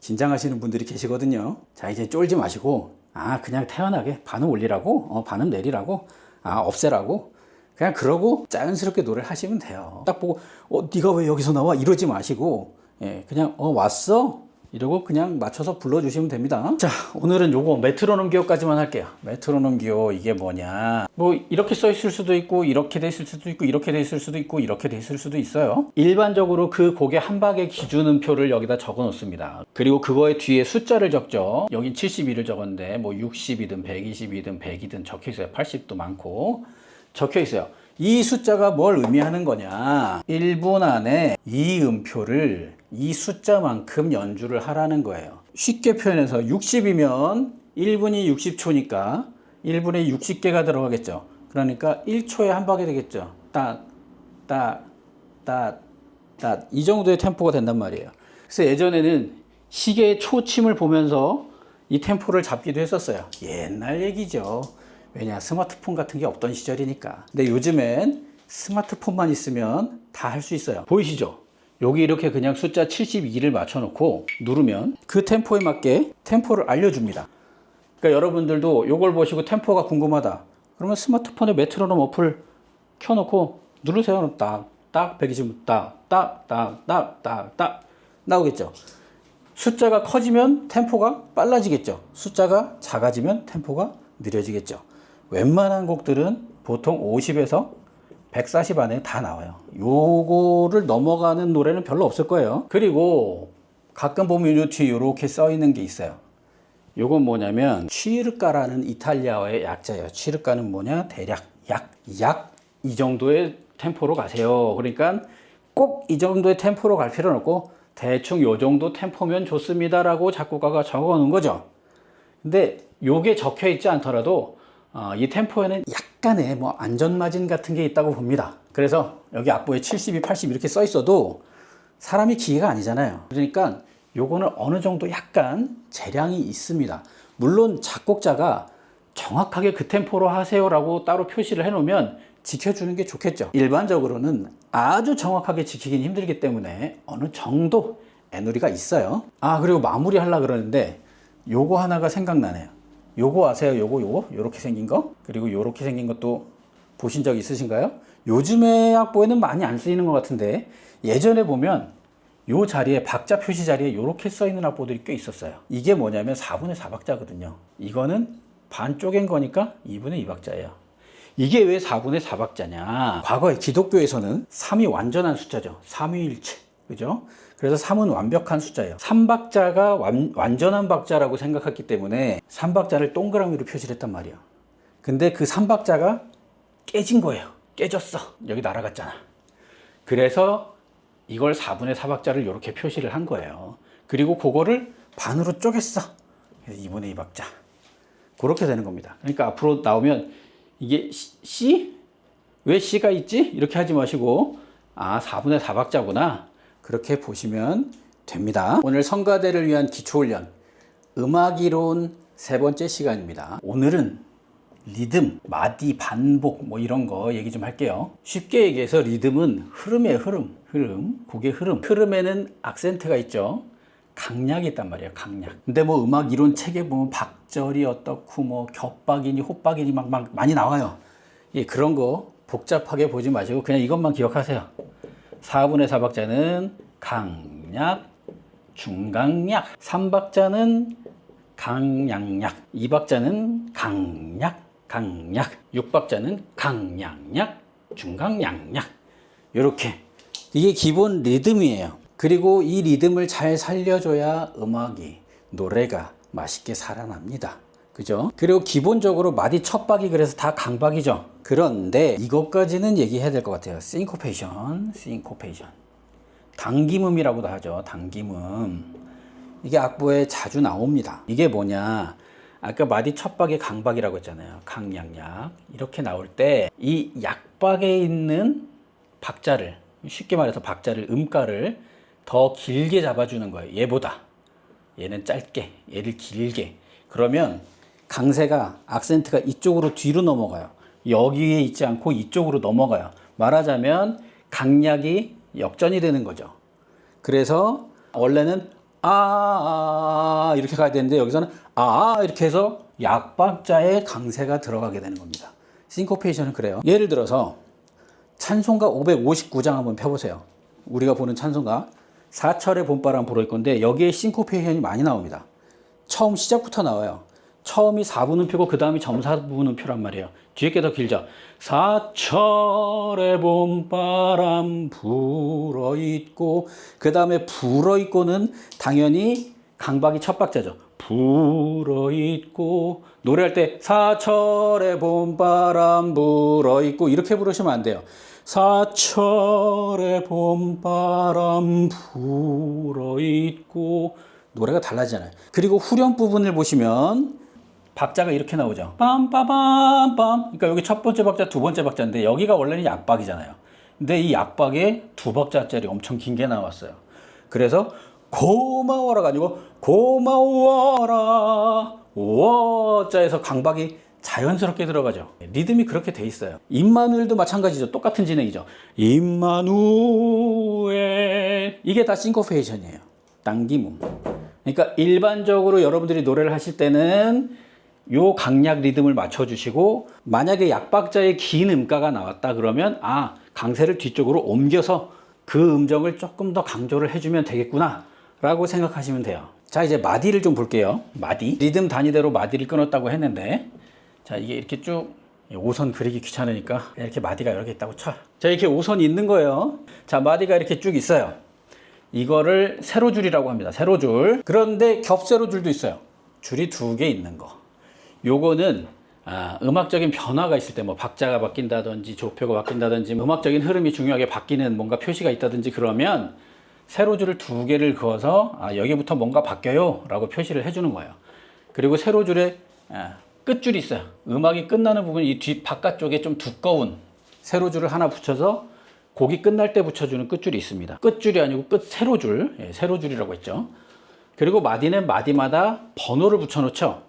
긴장하시는 분들이 계시거든요. 자, 이제 쫄지 마시고, 아, 그냥 태연하게 반음 올리라고, 반음 내리라고, 없애라고, 그냥 그러고 자연스럽게 노래를 하시면 돼요. 딱 보고, 네가 왜 여기서 나와? 이러지 마시고, 예, 그냥, 왔어? 이러고 그냥 맞춰서 불러주시면 됩니다. 자, 오늘은 요거 메트로놈 기호까지만 할게요. 메트로놈 기호 이게 뭐냐, 뭐 이렇게 써 있을 수도 있고, 이렇게 돼 있을 수도 있고, 이렇게 돼 있을 수도 있고, 이렇게 돼 있을 수도 있어요. 일반적으로 그 곡의 한 박의 기준 음표를 여기다 적어 놓습니다. 그리고 그거의 뒤에 숫자를 적죠. 여긴 72를 적었는데 뭐 60이든 120이든 100이든 적혀 있어요. 80도 많고 적혀 있어요. 이 숫자가 뭘 의미하는 거냐, 1분 안에 이 음표를 이 숫자만큼 연주를 하라는 거예요. 쉽게 표현해서 60이면 1분이 60초니까 1분에 60개가 들어가겠죠. 그러니까 1초에 한 박이 되겠죠. 딱, 딱, 딱, 딱. 이 정도의 템포가 된단 말이에요. 그래서 예전에는 시계의 초침을 보면서 이 템포를 잡기도 했었어요. 옛날 얘기죠. 왜냐, 스마트폰 같은 게 없던 시절이니까. 근데 요즘엔 스마트폰만 있으면 다 할 수 있어요. 보이시죠? 여기 이렇게 그냥 숫자 72를 맞춰놓고 누르면 그 템포에 맞게 템포를 알려줍니다. 그러니까 여러분들도 이걸 보시고 템포가 궁금하다 그러면 스마트폰에 메트로놈 어플 켜놓고 누르세요. 딱 120, 딱 나오겠죠. 숫자가 커지면 템포가 빨라지겠죠. 숫자가 작아지면 템포가 느려지겠죠. 웬만한 곡들은 보통 50에서 140 안에 다 나와요. 요거를 넘어가는 노래는 별로 없을 거예요. 그리고 가끔 보면 요 뒤에 요렇게 써 있는 게 있어요. 요건 뭐냐면 취르카라는 이탈리아어의 약자예요. 취르카는 뭐냐, 대략 약 이 정도의 템포로 가세요. 그러니까 꼭 이 정도의 템포로 갈 필요는 없고 대충 요 정도 템포면 좋습니다 라고 작곡가가 적어 놓은 거죠. 근데 요게 적혀 있지 않더라도 이 템포에는 약간의 뭐 안전마진 같은 게 있다고 봅니다. 그래서 여기 악보에 72, 80 이렇게 써 있어도 사람이 기계가 아니잖아요. 그러니까 요거는 어느 정도 약간 재량이 있습니다. 물론 작곡자가 정확하게 그 템포로 하세요 라고 따로 표시를 해 놓으면 지켜주는 게 좋겠죠. 일반적으로는 아주 정확하게 지키긴 힘들기 때문에 어느 정도 애누리가 있어요. 그리고 마무리 하려고 그러는데 요거 하나가 생각나네요. 요거 아세요? 요렇게 생긴 거? 그리고 요렇게 생긴 것도 보신 적 있으신가요? 요즘에 악보에는 많이 안 쓰이는 것 같은데 예전에 보면 요 자리에 박자 표시 자리에 요렇게 써 있는 악보들이 꽤 있었어요. 이게 뭐냐면 4분의 4박자거든요. 이거는 반 쪼갠 거니까 2분의 2박자예요. 이게 왜 4분의 4박자냐? 과거에 기독교에서는 3이 완전한 숫자죠. 삼위일체. 그죠? 그래서 3은 완벽한 숫자예요. 3박자가 완전한 박자라고 생각했기 때문에 3박자를 동그라미로 표시를 했단 말이에요. 근데 그 3박자가 깨진 거예요. 깨졌어. 여기 날아갔잖아. 그래서 이걸 4분의 4박자를 이렇게 표시를 한 거예요. 그리고 그거를 반으로 쪼갰어. 그래서 2분의 2박자. 그렇게 되는 겁니다. 그러니까 앞으로 나오면 이게 C? 왜 C가 있지? 이렇게 하지 마시고 4분의 4박자구나. 그렇게 보시면 됩니다. 오늘 성가대를 위한 기초훈련 음악이론 세 번째 시간입니다. 오늘은 리듬, 마디, 반복 뭐 이런 거 얘기 좀 할게요. 쉽게 얘기해서 리듬은 흐름이에요. 흐름, 곡의 흐름. 흐름에는 악센트가 있죠. 강약이 있단 말이에요. 강약. 근데 뭐 음악 이론 책에 보면 박절이 어떻고 뭐 겹박이니 호박이니 막 많이 나와요. 그런 거 복잡하게 보지 마시고 그냥 이것만 기억하세요. 4분의 4박자는 강약, 중강약, 3박자는 강약약, 2박자는 강약, 6박자는 강약약, 중강약약. 이렇게 이게 기본 리듬이에요. 그리고 이 리듬을 잘 살려줘야 음악이, 노래가 맛있게 살아납니다. 그죠? 그리고 기본적으로 마디 첫 박이 그래서 다 강박이죠. 그런데 이것까지는 얘기해야 될 것 같아요. 싱코페이션. 당김음이라고도 하죠. 당김음. 이게 악보에 자주 나옵니다. 이게 뭐냐? 아까 마디 첫 박이 강박이라고 했잖아요. 강약약. 이렇게 나올 때 이 약박에 있는 박자를, 쉽게 말해서 박자를, 음가를 더 길게 잡아주는 거예요. 얘보다. 얘는 짧게, 얘를 길게. 그러면 강세가, 악센트가 이쪽으로 뒤로 넘어가요. 여기에 있지 않고 이쪽으로 넘어가요. 말하자면 강약이 역전이 되는 거죠. 그래서 원래는 이렇게 가야 되는데 여기서는 이렇게 해서 약박자의 강세가 들어가게 되는 겁니다. 싱코페이션은 그래요. 예를 들어서 찬송가 559장 한번 펴보세요. 우리가 보는 찬송가 사철의 봄바람 불어올 건데 여기에 싱코페이션이 많이 나옵니다. 처음 시작부터 나와요. 처음이 4분음표고 그 다음이 점사분음표란 말이에요. 뒤에 게 더 길죠. 사철의 봄바람 불어있고, 그 다음에 불어있고는 당연히 강박이 첫 박자죠. 불어있고, 노래할 때 사철의 봄바람 불어있고 이렇게 부르시면 안 돼요. 사철의 봄바람 불어있고, 노래가 달라지잖아요. 그리고 후렴 부분을 보시면 박자가 이렇게 나오죠. 빰빠밤빰. 그러니까 여기 첫 번째 박자, 두 번째 박자인데 여기가 원래는 약박이잖아요. 근데 이 약박에 두 박자짜리 엄청 긴 게 나왔어요. 그래서 고마워라가 아니고 고마워라 워자에서 강박이 자연스럽게 들어가죠. 리듬이 그렇게 돼 있어요. 임마누엘도 마찬가지죠. 똑같은 진행이죠. 임마누엘. 이게 다 싱코페이션이에요. 당김음. 그러니까 일반적으로 여러분들이 노래를 하실 때는 요 강약 리듬을 맞춰주시고, 만약에 약박자의 긴 음가가 나왔다 그러면 강세를 뒤쪽으로 옮겨서 그 음정을 조금 더 강조를 해주면 되겠구나 라고 생각하시면 돼요. 자, 이제 마디를 좀 볼게요. 마디. 리듬 단위대로 마디를 끊었다고 했는데, 자, 이게 이렇게 쭉 5선 그리기 귀찮으니까 이렇게 마디가 여러 개 있다고 쳐. 자, 이렇게 5선이 있는 거예요. 자, 마디가 이렇게 쭉 있어요. 이거를 세로줄이라고 합니다. 세로줄. 그런데 겹세로줄도 있어요. 줄이 두 개 있는 거. 요거는 음악적인 변화가 있을 때, 뭐 박자가 바뀐다든지 조표가 바뀐다든지 음악적인 흐름이 중요하게 바뀌는 뭔가 표시가 있다든지 그러면 세로줄을 두 개를 그어서 여기부터 뭔가 바뀌어요 라고 표시를 해주는 거예요. 그리고 세로줄에 끝줄이 있어요. 음악이 끝나는 부분, 이 뒤 바깥쪽에 좀 두꺼운 세로줄을 하나 붙여서 곡이 끝날 때 붙여주는 끝줄이 있습니다. 끝줄이 아니고 끝 세로줄, 세로줄이라고 했죠. 그리고 마디는 마디마다 번호를 붙여놓죠.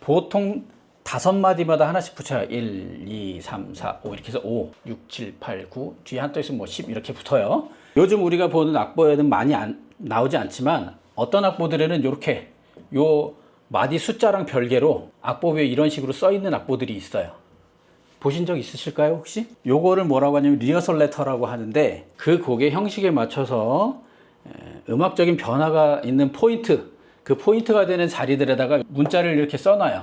보통 5마디마다 하나씩 붙여요. 1, 2, 3, 4, 5 이렇게 해서 5, 6, 7, 8, 9 뒤에 한 또 있으면 뭐 10 이렇게 붙어요. 요즘 우리가 보는 악보에는 많이 나오지 않지만 어떤 악보들에는 이렇게 요 마디 숫자랑 별개로 악보 위에 이런 식으로 써 있는 악보들이 있어요. 보신 적 있으실까요 혹시? 요거를 뭐라고 하냐면 리허설 레터라고 하는데, 그 곡의 형식에 맞춰서 음악적인 변화가 있는 포인트, 그 포인트가 되는 자리들에다가 문자를 이렇게 써놔요.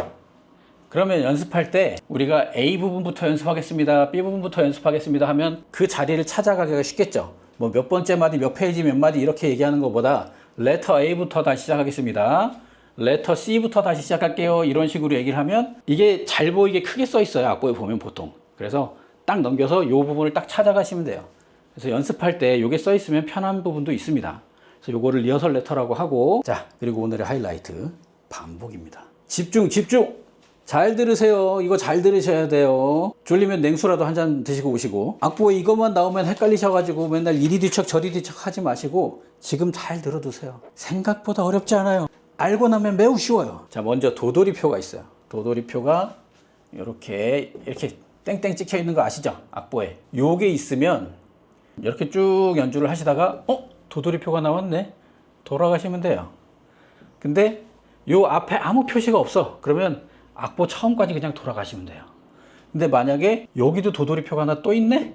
그러면 연습할 때 우리가 A 부분부터 연습하겠습니다, B 부분부터 연습하겠습니다 하면 그 자리를 찾아가기가 쉽겠죠. 뭐 몇 번째 마디, 몇 페이지, 몇 마디 이렇게 얘기하는 것보다 레터 A부터 다시 시작하겠습니다, 레터 C부터 다시 시작할게요, 이런 식으로 얘기를 하면 이게 잘 보이게 크게 써 있어요. 악보에 보면 보통. 그래서 딱 넘겨서 이 부분을 딱 찾아가시면 돼요. 그래서 연습할 때 이게 써 있으면 편한 부분도 있습니다. 그래서 요거를 리허설 레터라고 하고, 자, 그리고 오늘의 하이라이트 반복입니다. 집중, 집중! 잘 들으세요. 이거 잘 들으셔야 돼요. 졸리면 냉수라도 한 잔 드시고 오시고, 악보에 이것만 나오면 헷갈리셔가지고 맨날 이리 뒤척 저리 뒤척 하지 마시고 지금 잘 들어두세요. 생각보다 어렵지 않아요. 알고 나면 매우 쉬워요. 자, 먼저 도돌이표가 있어요. 도돌이표가 이렇게 땡땡 찍혀 있는 거 아시죠? 악보에 요게 있으면 이렇게 쭉 연주를 하시다가 도돌이표가 나왔네, 돌아가시면 돼요. 근데 요 앞에 아무 표시가 없어. 그러면 악보 처음까지 그냥 돌아가시면 돼요. 근데 만약에 여기도 도돌이표가 하나 또 있네?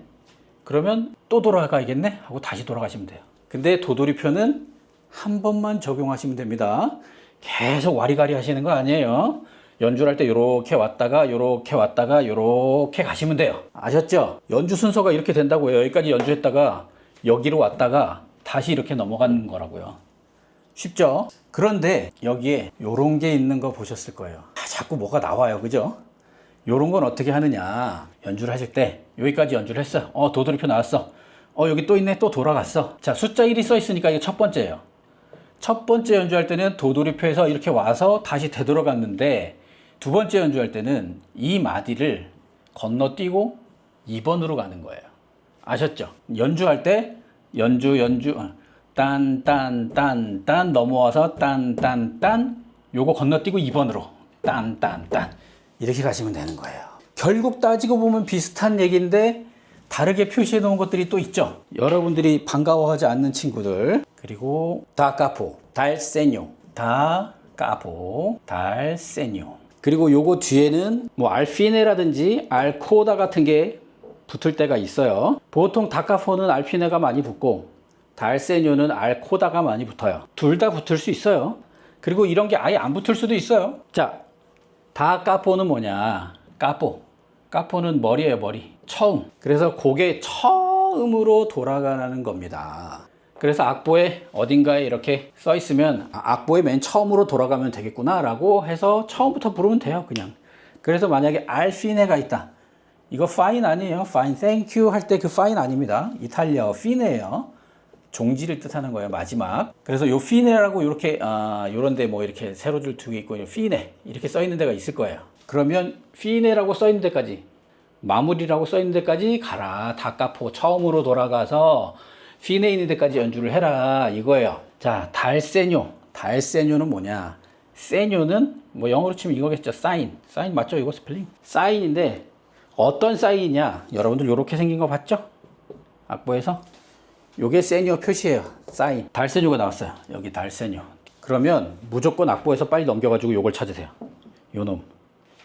그러면 또 돌아가야겠네? 하고 다시 돌아가시면 돼요. 근데 도돌이표는 한 번만 적용하시면 됩니다. 계속 와리가리 하시는 거 아니에요. 연주를 할 때 요렇게 왔다가 요렇게 왔다가 요렇게 가시면 돼요. 아셨죠? 연주 순서가 이렇게 된다고요. 여기까지 연주했다가 여기로 왔다가 다시 이렇게 넘어가는 거라고요. 쉽죠? 그런데 여기에 요런 게 있는 거 보셨을 거예요. 자꾸 뭐가 나와요. 그죠? 요런 건 어떻게 하느냐. 연주를 하실 때 여기까지 연주를 했어. 도돌이표 나왔어. 여기 또 있네. 또 돌아갔어. 자, 숫자 1이 써 있으니까 이게 첫 번째예요. 첫 번째 연주할 때는 도돌이표에서 이렇게 와서 다시 되돌아갔는데, 두 번째 연주할 때는 이 마디를 건너뛰고 2번으로 가는 거예요. 아셨죠? 연주할 때 연주 딴 넘어와서 딴 요거 건너뛰고 2번으로 딴 이렇게 가시면 되는 거예요. 결국 따지고 보면 비슷한 얘기인데 다르게 표시해 놓은 것들이 또 있죠. 여러분들이 반가워하지 않는 친구들. 그리고 다카포, 달세뇨, 다카포, 달세뇨. 그리고 요거 뒤에는 뭐 알피네라든지 알코다 같은 게 붙을 때가 있어요. 보통 다카포는 알피네가 많이 붙고 달세뇨는 알코다가 많이 붙어요. 둘 다 붙을 수 있어요. 그리고 이런 게 아예 안 붙을 수도 있어요. 자, 다카포는 뭐냐? 까포는 머리예요, 머리. 처음. 그래서 그게 처음으로 돌아가는 겁니다. 그래서 악보에 어딘가에 이렇게 써 있으면 악보에 맨 처음으로 돌아가면 되겠구나 라고 해서 처음부터 부르면 돼요, 그냥. 그래서 만약에 알피네가 있다. 이거 fine 아니에요. fine, thank you 할 때 그 fine 아닙니다. 이탈리아어 fine예요. 종지를 뜻하는 거예요, 마지막. 그래서 요 fine라고 이렇게 요런데 뭐 이렇게 세로줄 두 개 있고 fine 이렇게 써 있는 데가 있을 거예요. 그러면 fine라고 써 있는 데까지, 마무리라고 써 있는 데까지 가라. 다카포 처음으로 돌아가서 피네 있는 데까지 연주를 해라 이거예요. 자, 달세뇨는 뭐냐? 세뇨는 뭐 영어로 치면 이거겠죠. 사인 맞죠? 이거 스펠링 사인인데 어떤 사인이냐? 여러분들 요렇게 생긴 거 봤죠? 악보에서 요게 세뇨 표시예요. 사인. 달세뇨가 나왔어요. 여기 달세뇨. 그러면 무조건 악보에서 빨리 넘겨가지고 요걸 찾으세요.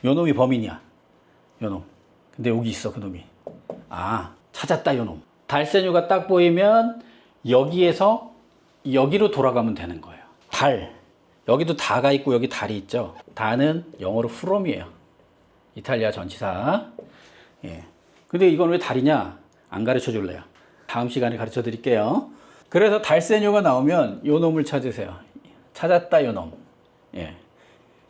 요놈이 범인이야. 요놈. 근데 여기 있어, 그놈이. 아, 찾았다, 요놈. 달세뇨가 딱 보이면 여기에서 여기로 돌아가면 되는 거예요. 달. 여기도 다가 있고 여기 달이 있죠. 다는 영어로 from이에요. 이탈리아 전치사. 예. 근데 이건 왜 달이냐? 안 가르쳐 줄래요. 다음 시간에 가르쳐 드릴게요. 그래서 달세뇨가 나오면 요 놈을 찾으세요. 찾았다, 요 놈. 예.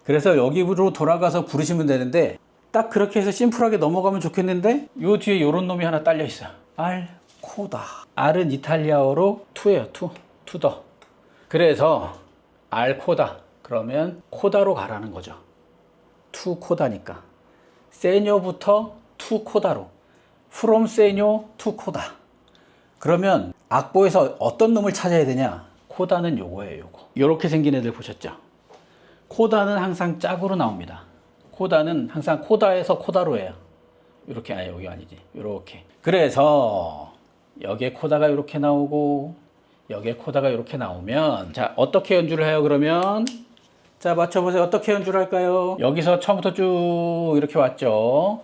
그래서 여기로 돌아가서 부르시면 되는데 딱 그렇게 해서 심플하게 넘어가면 좋겠는데 요 뒤에 요런 놈이 하나 딸려 있어요. 알코다. 알은 이탈리아어로 투예요. 투더. 그래서 알코다. 그러면 코다로 가라는 거죠. 투코다니까. 세뇨부터 투코다로. from 세뇨 투코다. 그러면 악보에서 어떤 놈을 찾아야 되냐? 코다는 요거예요, 요거. 요렇게 생긴 애들 보셨죠? 코다는 항상 짝으로 나옵니다. 코다는 항상 코다에서 코다로 해요. 이렇게, 여기 아니지. 이렇게. 그래서 여기에 코다가 이렇게 나오고 여기에 코다가 이렇게 나오면 자, 어떻게 연주를 해요, 그러면? 자, 맞춰보세요. 어떻게 연주를 할까요? 여기서 처음부터 쭉 이렇게 왔죠.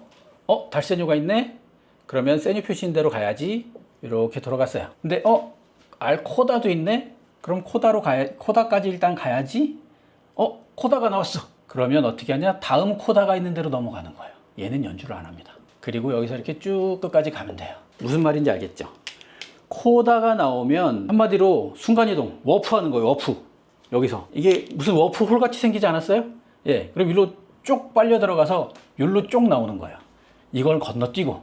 달세뇨가 있네? 그러면 세뇨 표시인 대로 가야지. 이렇게 돌아갔어요. 근데 알코다도 있네? 그럼 코다까지 일단 가야지. 코다가 나왔어. 그러면 어떻게 하냐? 다음 코다가 있는 대로 넘어가는 거예요. 얘는 연주를 안 합니다. 그리고 여기서 이렇게 쭉 끝까지 가면 돼요. 무슨 말인지 알겠죠? 코다가 나오면 한마디로 순간이동, 워프 하는 거예요. 워프. 여기서. 이게 무슨 워프 홀 같이 생기지 않았어요? 예. 그럼 일로 쭉 빨려 들어가서 여기로 쭉 나오는 거예요. 이걸 건너뛰고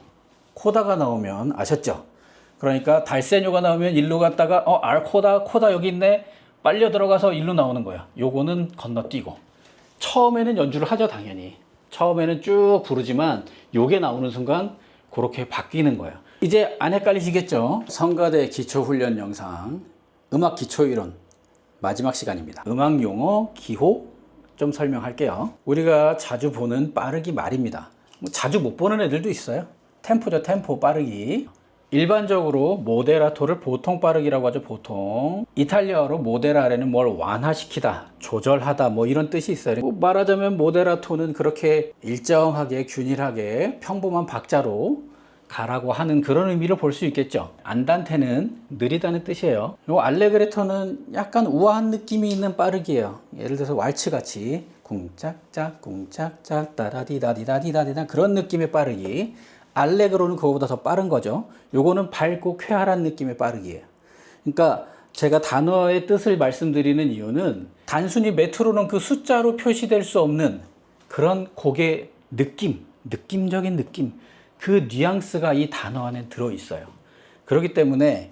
코다가 나오면 아셨죠? 그러니까 달세뇨가 나오면 일로 갔다가 코다 여기 있네. 빨려 들어가서 일로 나오는 거예요. 요거는 건너뛰고. 처음에는 연주를 하죠, 당연히. 처음에는 쭉 부르지만 요게 나오는 순간 그렇게 바뀌는 거예요. 이제 안 헷갈리시겠죠? 성가대 기초훈련 영상 음악 기초이론 마지막 시간입니다. 음악 용어 기호 좀 설명할게요. 우리가 자주 보는 빠르기 말입니다. 자주 못 보는 애들도 있어요. 템포죠, 템포 빠르기. 일반적으로 모데라토를 보통 빠르기라고 하죠. 보통 이탈리아어로 모데라레는 뭘 완화시키다, 조절하다 뭐 이런 뜻이 있어요. 말하자면 모데라토는 그렇게 일정하게 균일하게 평범한 박자로 가라고 하는 그런 의미로 볼 수 있겠죠. 안단테는 느리다는 뜻이에요. 요 알레그레토는 약간 우아한 느낌이 있는 빠르기예요. 예를 들어서 왈츠같이 쿵짝짝 쿵짝짝 따라디다디다디다디다 그런 느낌의 빠르기. 알레그로는 그거보다 더 빠른 거죠. 요거는 밝고 쾌활한 느낌의 빠르기예요. 그러니까 제가 단어의 뜻을 말씀드리는 이유는 단순히 메트로는 그 숫자로 표시될 수 없는 그런 곡의 느낌적인 느낌, 그 뉘앙스가 이 단어 안에 들어있어요. 그렇기 때문에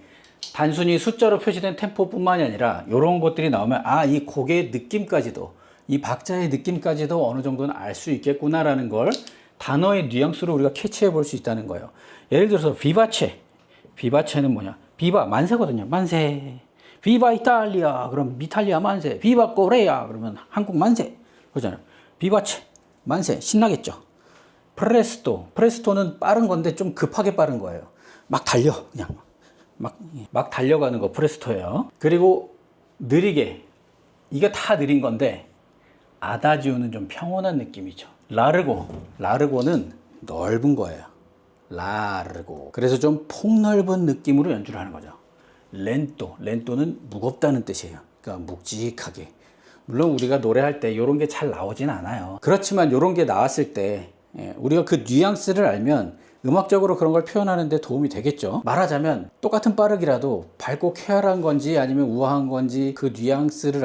단순히 숫자로 표시된 템포뿐만이 아니라 이런 것들이 나오면 이 곡의 느낌까지도, 이 박자의 느낌까지도 어느 정도는 알 수 있겠구나라는 걸 단어의 뉘앙스로 우리가 캐치해 볼 수 있다는 거예요. 예를 들어서 비바체는 뭐냐? 비바 만세거든요. 만세. 비바 이탈리아 그럼 이탈리아 만세. 비바 코레아 그러면 한국 만세. 그러잖아요. 비바체 만세. 신나겠죠. 프레스토는 빠른 건데 좀 급하게 빠른 거예요. 막 달려 그냥 막 달려가는 거 프레스토예요. 그리고 느리게 이게 다 느린 건데 아다지오는 좀 평온한 느낌이죠. 라르고는 넓은 거예요. 라르고. 그래서 좀 폭넓은 느낌으로 연주를 하는 거죠. 렌토는 무겁다는 뜻이에요. 그러니까 묵직하게. 물론 우리가 노래할 때 이런 게 잘 나오진 않아요. 그렇지만 이런 게 나왔을 때 우리가 그 뉘앙스를 알면 음악적으로 그런 걸 표현하는 데 도움이 되겠죠. 말하자면 똑같은 빠르기라도 밝고 쾌활한 건지 아니면 우아한 건지 그 뉘앙스를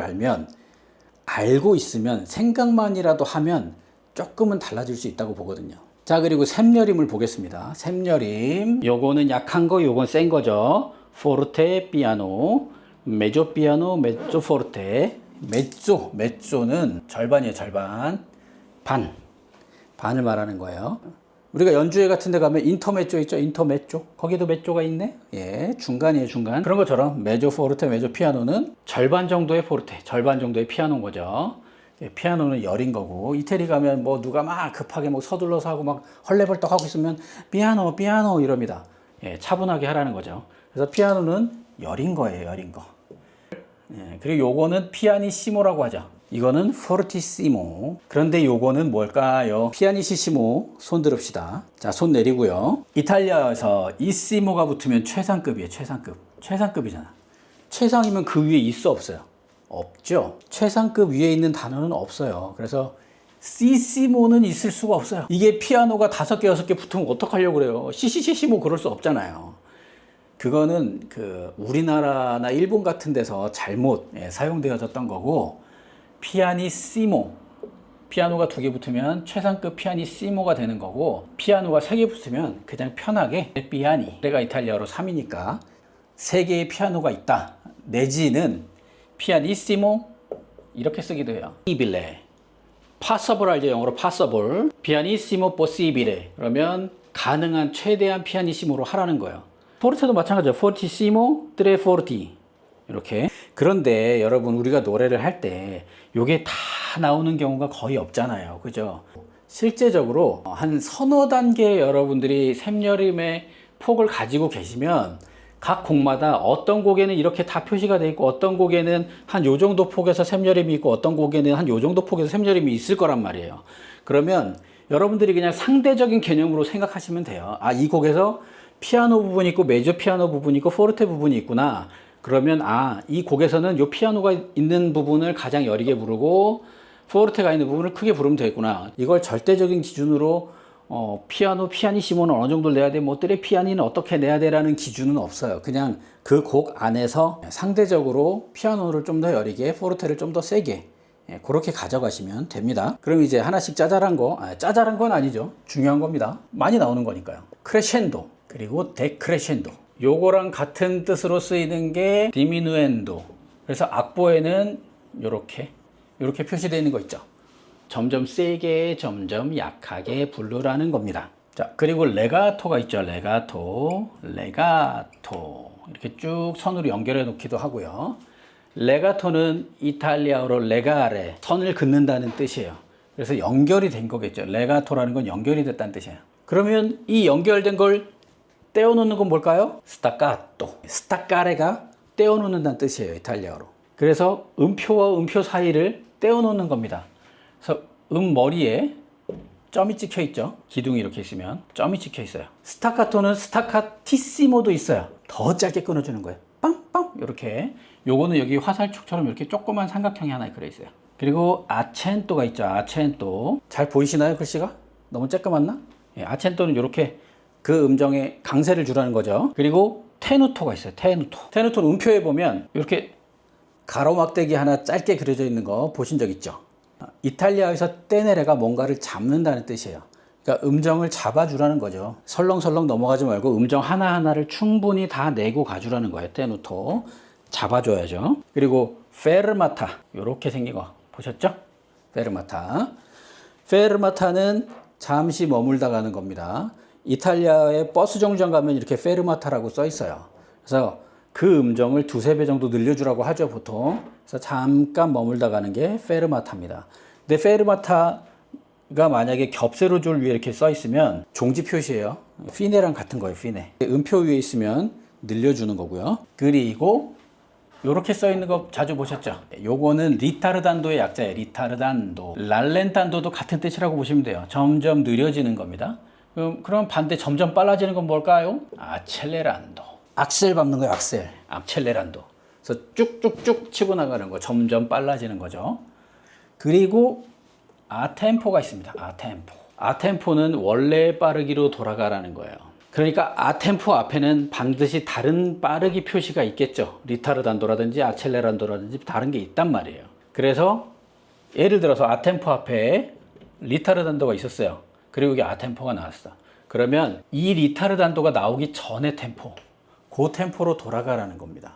알고 있으면 생각만이라도 하면 조금은 달라질 수 있다고 보거든요. 자, 그리고 샘여림을 보겠습니다. 샘여림. 요거는 약한 거, 요건 센 거죠. 포르테, 피아노, 메조 피아노, 메조 포르테. 메조는 절반이에요, 절반. 반을 말하는 거예요. 우리가 연주회 같은 데 가면 인터메조 있죠? 인터메조. 거기도 메조가 있네? 예, 중간이에요, 중간. 그런 것처럼 메조 포르테, 메조 피아노는 절반 정도의 포르테, 절반 정도의 피아노인 거죠. 예, 피아노는 열인 거고, 이태리 가면 뭐 누가 막 급하게 뭐 서둘러서 하고 막 헐레벌떡 하고 있으면 피아노 이럽니다. 예, 차분하게 하라는 거죠. 그래서 피아노는 열인 거예요, 열인 거. 예, 그리고 요거는 피아니시모라고 하죠. 이거는 포르티시모. 그런데 요거는 뭘까요? 피아니시시모. 손 들읍시다. 자, 손 내리고요. 이탈리아에서 이시모가 붙으면 최상급이에요. 최상급이잖아. 최상이면 그 위에 있어 없어요? 없죠. 최상급 위에 있는 단어는 없어요. 그래서 시시모는 있을 수가 없어요. 이게 피아노가 5개, 6개 붙으면 어떡하려고 그래요? 시시시시모 그럴 수 없잖아요. 그거는 그 우리나라나 일본 같은 데서 잘못 사용되어졌던 거고, 피아니시모, 피아노가 2개 붙으면 최상급 피아니시모가 되는 거고, 피아노가 3개 붙으면 그냥 편하게 피아니, 내가 이탈리아어로 3이니까 3개의 피아노가 있다, 내지는 피아니시모 이렇게 쓰기도 해요. 이빌레, 파서블 알죠? 영어로 파서블. 피아니시모 포시빌레 그러면 가능한 최대한 피아니시모로 하라는 거예요. 포르테도 마찬가지죠. 포르티시모, 트레 포르티 이렇게. 그런데 여러분, 우리가 노래를 할 때 이게 다 나오는 경우가 거의 없잖아요. 그죠? 실제적으로 한 서너 단계 여러분들이 샘여림의 폭을 가지고 계시면 각 곡마다 어떤 곡에는 이렇게 다 표시가 되어 있고, 어떤 곡에는 한 요 정도 폭에서 샘여림이 있고, 어떤 곡에는 한 요 정도 폭에서 샘여림이 있을 거란 말이에요. 그러면 여러분들이 그냥 상대적인 개념으로 생각하시면 돼요. 아, 이 곡에서 피아노 부분이 있고 메조 피아노 부분이 있고 포르테 부분이 있구나. 그러면 이 곡에서는 요 피아노가 있는 부분을 가장 여리게 부르고 포르테가 있는 부분을 크게 부르면 되겠구나. 이걸 절대적인 기준으로 피아니시모는 어느 정도 내야 돼, 뭐 트레 피아니는 어떻게 내야 돼라는 기준은 없어요. 그냥 그 곡 안에서 상대적으로 피아노를 좀 더 여리게, 포르테를 좀 더 세게, 그렇게 가져가시면 됩니다. 그럼 이제 하나씩 짜잘한 건 아니죠. 중요한 겁니다. 많이 나오는 거니까요. 크레셴도, 그리고 데크레셴도. 요거랑 같은 뜻으로 쓰이는 게 디미누엔도. 그래서 악보에는 요렇게 표시되어 있는 거 있죠. 점점 세게, 점점 약하게 부르라는 겁니다. 자, 그리고 레가토가 있죠. 레가토. 이렇게 쭉 선으로 연결해 놓기도 하고요. 레가토는 이탈리아어로 레가레, 선을 긋는다는 뜻이에요. 그래서 연결이 된 거겠죠. 레가토라는 건 연결이 됐다는 뜻이에요. 그러면 이 연결된 걸 떼어놓는 건 뭘까요? 스타카토. 스타카레가 떼어놓는다는 뜻이에요, 이탈리아어로. 그래서 음표와 음표 사이를 떼어놓는 겁니다. 그래서 머리에 점이 찍혀 있죠. 기둥이 이렇게 있으면 점이 찍혀 있어요. 스타카토는 스타카티시모도 있어요. 더 짧게 끊어주는 거예요. 빵빵 이렇게. 요거는 여기 화살촉처럼 이렇게 조그만 삼각형이 하나 그려 있어요. 그리고 아첸토가 있죠. 아첸토. 잘 보이시나요, 글씨가? 너무 쬐끄맣나? 예, 아첸토는 이렇게 그 음정에 강세를 주라는 거죠. 그리고 테누토가 있어요. 테누토는 음표에 보면 이렇게 가로막대기 하나 짧게 그려져 있는 거 보신 적 있죠? 이탈리아에서 떼네레가 뭔가를 잡는다는 뜻이에요. 그러니까 음정을 잡아주라는 거죠. 설렁설렁 넘어가지 말고 음정 하나하나를 충분히 다 내고 가주라는 거예요. 테누토. 잡아줘야죠. 그리고 페르마타. 이렇게 생긴 거 보셨죠? 페르마타는 잠시 머물다 가는 겁니다. 이탈리아의 버스 정류장 가면 이렇게 페르마타라고 써 있어요. 그래서 그 음정을 두세 배 정도 늘려주라고 하죠, 보통. 그래서 잠깐 머물다 가는 게 페르마타입니다. 근데 페르마타가 만약에 겹세로줄 위에 이렇게 써 있으면 종지 표시예요. 피네랑 같은 거예요, 피네. 음표 위에 있으면 늘려주는 거고요. 그리고 이렇게 써 있는 거 자주 보셨죠? 요거는 리타르단도의 약자예요. 리타르단도. 랄렌탄도도 같은 뜻이라고 보시면 돼요. 점점 느려지는 겁니다. 그럼 반대 점점 빨라지는 건 뭘까요? 아첼레란도. 악셀 밟는 거예요, 악셀. 악첼레란도. 그래서 쭉쭉쭉 치고 나가는 거, 점점 빨라지는 거죠. 그리고 아템포가 있습니다. 아템포. 아템포는 원래 빠르기로 돌아가라는 거예요. 그러니까 아템포 앞에는 반드시 다른 빠르기 표시가 있겠죠. 리타르단도라든지 아첼레란도라든지 다른 게 있단 말이에요. 그래서 예를 들어서 아템포 앞에 리타르단도가 있었어요. 그리고 여기 아템포가 나왔어. 그러면 이 리타르단도가 나오기 전에 템포, 그 템포로 돌아가라는 겁니다.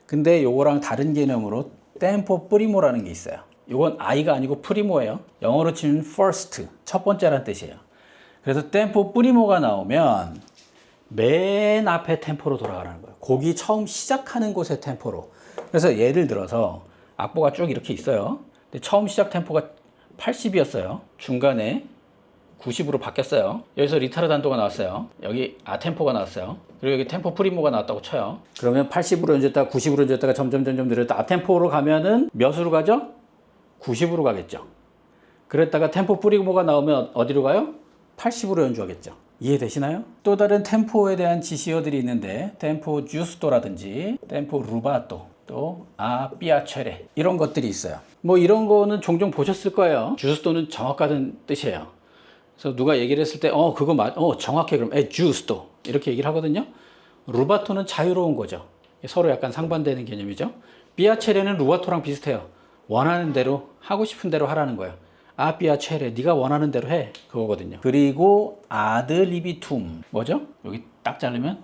근데 요거랑 다른 개념으로 템포 프리모라는 게 있어요. 요건 I가 아니고 프리모예요. 영어로 치면 first, 첫 번째란 뜻이에요. 그래서 템포 프리모가 나오면 맨 앞에 템포로 돌아가라는 거예요. 곡이 처음 시작하는 곳의 템포로. 그래서 예를 들어서 악보가 쭉 이렇게 있어요. 근데 처음 시작 템포가 80이었어요. 중간에 90으로 바뀌었어요. 여기서 리타르단도가 나왔어요. 여기 아템포가 나왔어요. 그리고 여기 템포 프리모가 나왔다고 쳐요. 그러면 80으로 연주했다가 90으로 연주했다가 점점 늘었다. 아템포로 가면은 몇으로 가죠? 90으로 가겠죠. 그랬다가 템포 프리모가 나오면 어디로 가요? 80으로 연주하겠죠. 이해되시나요? 또 다른 템포에 대한 지시어들이 있는데 템포 주스토라든지 템포 루바토, 또 아피아체레 이런 것들이 있어요. 뭐 이런 거는 종종 보셨을 거예요. 주스토는 정확하다는 뜻이에요. 그래서 누가 얘기를 했을 때 그거 정확해. 그럼 주스토 이렇게 얘기를 하거든요. 루바토는 자유로운 거죠. 서로 약간 상반되는 개념이죠. 피아체레는 루바토랑 비슷해요. 원하는 대로 하고 싶은 대로 하라는 거예요. 아피아체레, 네가 원하는 대로 해, 그거거든요. 그리고 아드리비툼 뭐죠? 여기 딱 자르면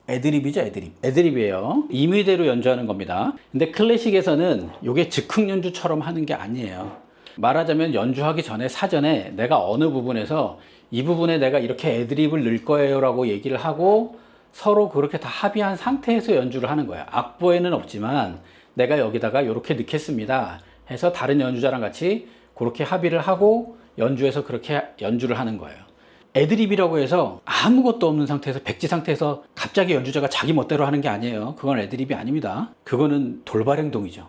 애드립이죠. 애드립이에요. 임의대로 연주하는 겁니다. 근데 클래식에서는 이게 즉흥 연주처럼 하는 게 아니에요. 말하자면 연주하기 전에 사전에 내가 어느 부분에서 이 부분에 내가 이렇게 애드립을 넣을 거예요 라고 얘기를 하고 서로 그렇게 다 합의한 상태에서 연주를 하는 거예요. 악보에는 없지만 내가 여기다가 이렇게 넣겠습니다 해서 다른 연주자랑 같이 그렇게 합의를 하고 연주해서 그렇게 연주를 하는 거예요. 애드립이라고 해서 아무것도 없는 상태에서 백지 상태에서 갑자기 연주자가 자기 멋대로 하는 게 아니에요. 그건 애드립이 아닙니다. 그거는 돌발 행동이죠.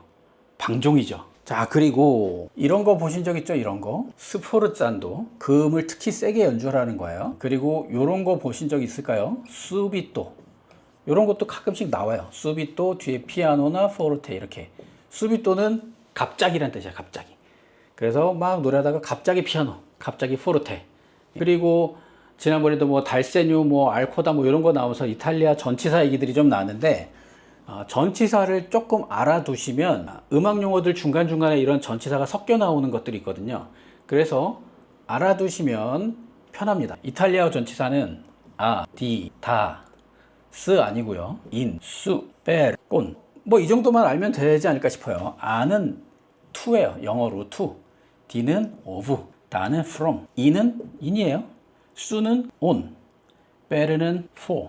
방종이죠. 자, 그리고 이런 거 보신 적 있죠? 이런 거 스포르잔도, 그 음을 특히 세게 연주하라는 거예요. 그리고 이런 거 보신 적 있을까요? 수비토, 이런 것도 가끔씩 나와요. 수비토 뒤에 피아노나 포르테 이렇게. 수비토는 갑자기란 뜻이야. 갑자기. 그래서 막 노래하다가 갑자기 피아노, 갑자기 포르테. 그리고 지난번에도 뭐 달세뉴, 뭐 알코다 뭐 이런 거 나오면서 이탈리아 전치사 얘기들이 좀 나는데 전치사를 조금 알아두시면 음악 용어들 중간중간에 이런 전치사가 섞여 나오는 것들이 있거든요. 그래서 알아두시면 편합니다. 이탈리아어 전치사는 디, 다, 스 아니고요. 인, 수, 페, 꼰. 뭐 이 정도만 알면 되지 않을까 싶어요. 아는 투예요. 영어로 투. D는 of, 다는 from, 이는 in이에요. 수는 on, 베르는 for,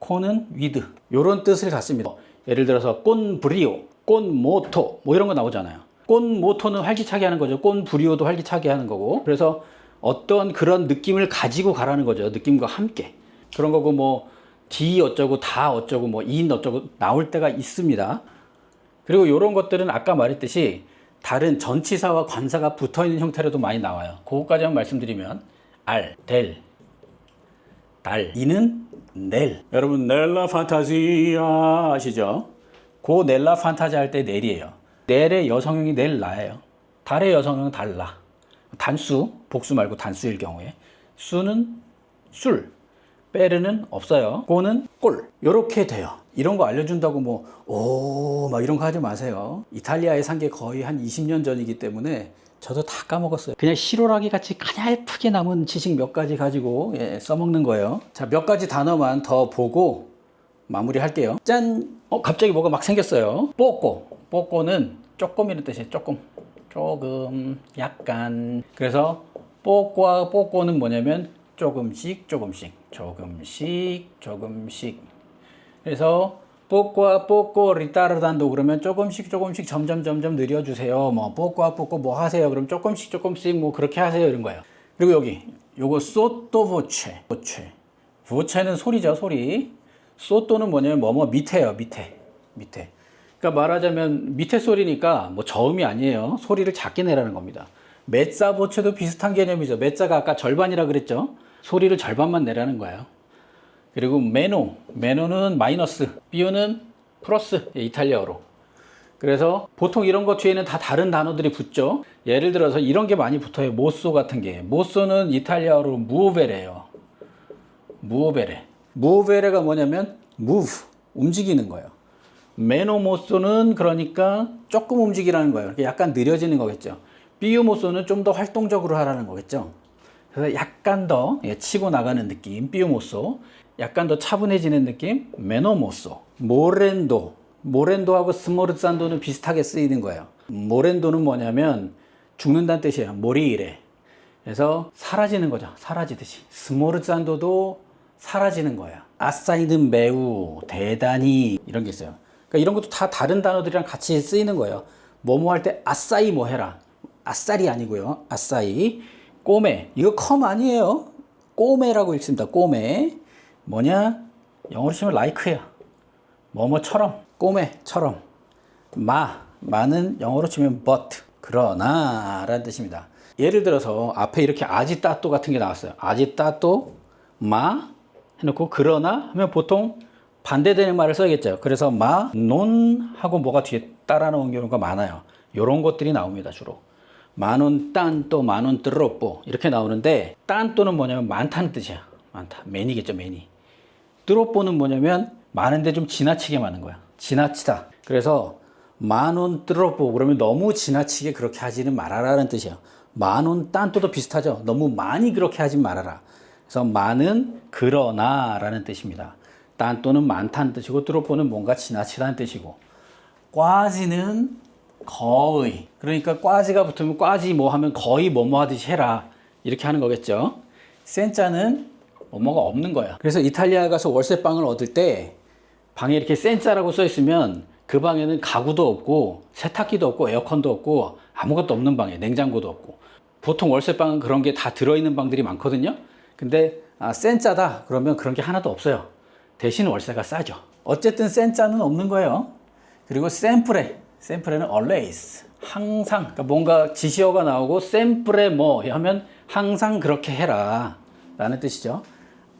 코는 with 이런 뜻을 갖습니다. 예를 들어서 꼰 브리오, 꼰 모토 뭐 이런 거 나오잖아요. 꼰 모토는 활기차게 하는 거죠. 꼰 브리오도 활기차게 하는 거고. 그래서 어떤 그런 느낌을 가지고 가라는 거죠. 느낌과 함께. 그런 거고 뭐 D 어쩌고 다 어쩌고 뭐 in 어쩌고 나올 때가 있습니다. 그리고 이런 것들은 아까 말했듯이 다른 전치사와 관사가 붙어있는 형태로도 많이 나와요. 그것까지만 말씀드리면 알, 델, 달, 이는 넬. 여러분 넬라 판타지아 아시죠? 그 넬라 판타지 할 때 넬이에요. 넬의 여성형이 넬라예요. 달의 여성형은 달라. 단수, 복수 말고 단수일 경우에. 수는 술, 빼르는 없어요. 꼬는 꼴. 요렇게 돼요. 이런 거 알려준다고 막 이런 거 하지 마세요. 이탈리아에 산 게 거의 한 20년 전이기 때문에 저도 다 까먹었어요. 그냥 시로라기 같이 가냘프게 남은 지식 몇 가지 가지고 써먹는 거예요. 자, 몇 가지 단어만 더 보고 마무리 할게요. 짠! 갑자기 뭐가 막 생겼어요. 뽀꼬. 뽀꼬는 조금이라는 뜻이에요. 조금, 약간. 그래서 뽀꼬와 뽀꼬는 뭐냐면 조금씩. 그래서 뽀꼬아 뽀꼬 리타르단도 그러면 조금씩 점점 느려주세요. 뭐 뽀꼬아 뽀꼬 뭐 하세요. 그럼 조금씩 뭐 그렇게 하세요. 이런 거예요. 그리고 여기 요거 소토보체 보체는 소리죠. 소리. 소토는 뭐냐면 뭐뭐 밑에요. 밑에. 그러니까 말하자면 밑에 소리니까 뭐 저음이 아니에요. 소리를 작게 내라는 겁니다. 메짜 보체도 비슷한 개념이죠. 메짜가 아까 절반이라 그랬죠. 소리를 절반만 내라는 거예요. 그리고 메노는 마이너스, 비오는 플러스, 이탈리아어로. 그래서 보통 이런 것 뒤에는 다 다른 단어들이 붙죠. 예를 들어서 이런 게 많이 붙어요. 모쏘 같은 게. 모쏘는 이탈리아어로 무오베레예요. 무오베레가 뭐냐면 move, 움직이는 거예요. 메노모쏘는 그러니까 조금 움직이라는 거예요. 약간 느려지는 거겠죠. 비유모쏘는 좀 더 활동적으로 하라는 거겠죠. 그래서 약간 더 치고 나가는 느낌, 비유모쏘. 약간 더 차분해지는 느낌, 메노모쏘. 모렌도하고 스모르산도는 비슷하게 쓰이는 거예요. 모렌도는 뭐냐면 죽는다는 뜻이에요. 모리이레. 그래서 사라지는 거죠. 사라지듯이. 스모르산도도 사라지는 거예요. 아싸이는 매우, 대단히 이런 게 있어요. 그러니까 이런 것도 다 다른 단어들이랑 같이 쓰이는 거예요. 뭐뭐 할 때 아싸이 뭐 해라. 아싸리 아니고요. 아싸이. 꼬메. 이거 컴 아니에요. 꼬메라고 읽습니다. 꼬메. 뭐냐? 영어로 치면 like야. 뭐뭐처럼. 꼬메처럼. 마는 영어로 치면 but. 그러나 라는 뜻입니다. 예를 들어서 앞에 이렇게 아지따또 같은 게 나왔어요. 아지따또 마 해놓고 그러나 하면 보통 반대되는 말을 써야겠죠. 그래서 논 하고 뭐가 뒤에 따라 나오는 경우가 많아요. 이런 것들이 나옵니다. 주로. 마논 딴또 마논 뚜로뽀 이렇게 나오는데 딴또는 뭐냐면 많다는 뜻이야. 많다. 매니겠죠. 매니. 뚜로뽀는 뭐냐면 많은데 좀 지나치게 많은 거야. 지나치다. 그래서 마논 뚜로뽀 그러면 너무 지나치게 그렇게 하지는 말아라는 뜻이에요. 마논 딴또도 비슷하죠. 너무 많이 그렇게 하지 말아라. 그래서 많은 그러나 라는 뜻입니다. 딴또는 많다는 뜻이고 뚜로뽀는 뭔가 지나치다는 뜻이고 꽈지는 거의. 그러니까 꽈지가 붙으면 꽈지 뭐 하면 거의 뭐뭐 하듯이 해라. 이렇게 하는 거겠죠. 센자는 뭐뭐가 없는 거야. 그래서 이탈리아 가서 월세방을 얻을 때 방에 이렇게 센자라고 써 있으면 그 방에는 가구도 없고 세탁기도 없고 에어컨도 없고 아무것도 없는 방이에요. 냉장고도 없고. 보통 월세방은 그런 게 다 들어있는 방들이 많거든요. 근데 센자다 그러면 그런 게 하나도 없어요. 대신 월세가 싸죠. 어쨌든 센자는 없는 거예요. 그리고 샘프레는 always, 항상. 그러니까 뭔가 지시어가 나오고 샘프레 뭐 하면 항상 그렇게 해라 라는 뜻이죠.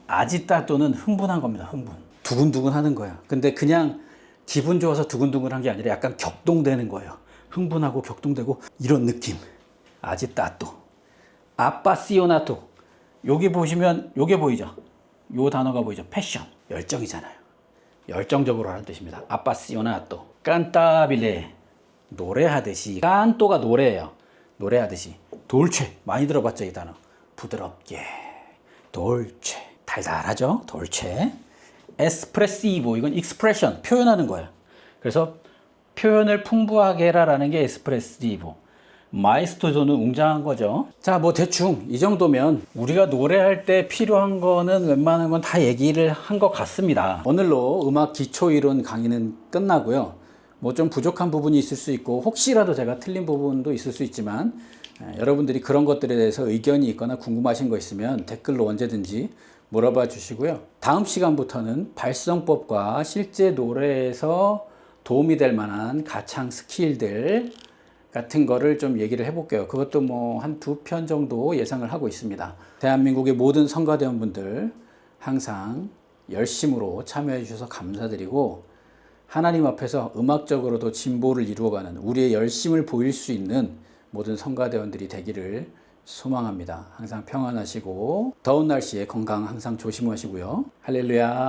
아지따또는 흥분한 겁니다. 흥분. 두근두근 하는 거예요. 근데 그냥 기분 좋아서 두근두근한 게 아니라 약간 격동되는 거예요. 흥분하고 격동되고 이런 느낌. 아지따또. 아빠시오나토. 여기 보시면 요게 보이죠? 요 단어가 보이죠? 패션. 열정이잖아요. 열정적으로 하는 뜻입니다. 아빠시오나토. 깐타빌레. 노래하듯이. 깐또가 노래예요. 노래하듯이. 돌체. 많이 들어봤죠, 이 단어. 부드럽게. 돌체. 달달하죠? 돌체. 에스프레시보. 이건 익스프레션. 표현하는 거예요. 그래서 표현을 풍부하게 해라라는 게 에스프레시보. 마에스토조는 웅장한 거죠. 자, 뭐 대충 이 정도면 우리가 노래할 때 필요한 거는 웬만한 건 다 얘기를 한 것 같습니다. 오늘로 음악 기초 이론 강의는 끝나고요. 뭐 좀 부족한 부분이 있을 수 있고 혹시라도 제가 틀린 부분도 있을 수 있지만 여러분들이 그런 것들에 대해서 의견이 있거나 궁금하신 거 있으면 댓글로 언제든지 물어봐 주시고요. 다음 시간부터는 발성법과 실제 노래에서 도움이 될 만한 가창 스킬들 같은 거를 좀 얘기를 해볼게요. 그것도 뭐 한 2편 정도 예상을 하고 있습니다. 대한민국의 모든 성가대원분들 항상 열심으로 참여해 주셔서 감사드리고 하나님 앞에서 음악적으로도 진보를 이루어가는 우리의 열심을 보일 수 있는 모든 성가대원들이 되기를 소망합니다. 항상 평안하시고 더운 날씨에 건강 항상 조심하시고요. 할렐루야.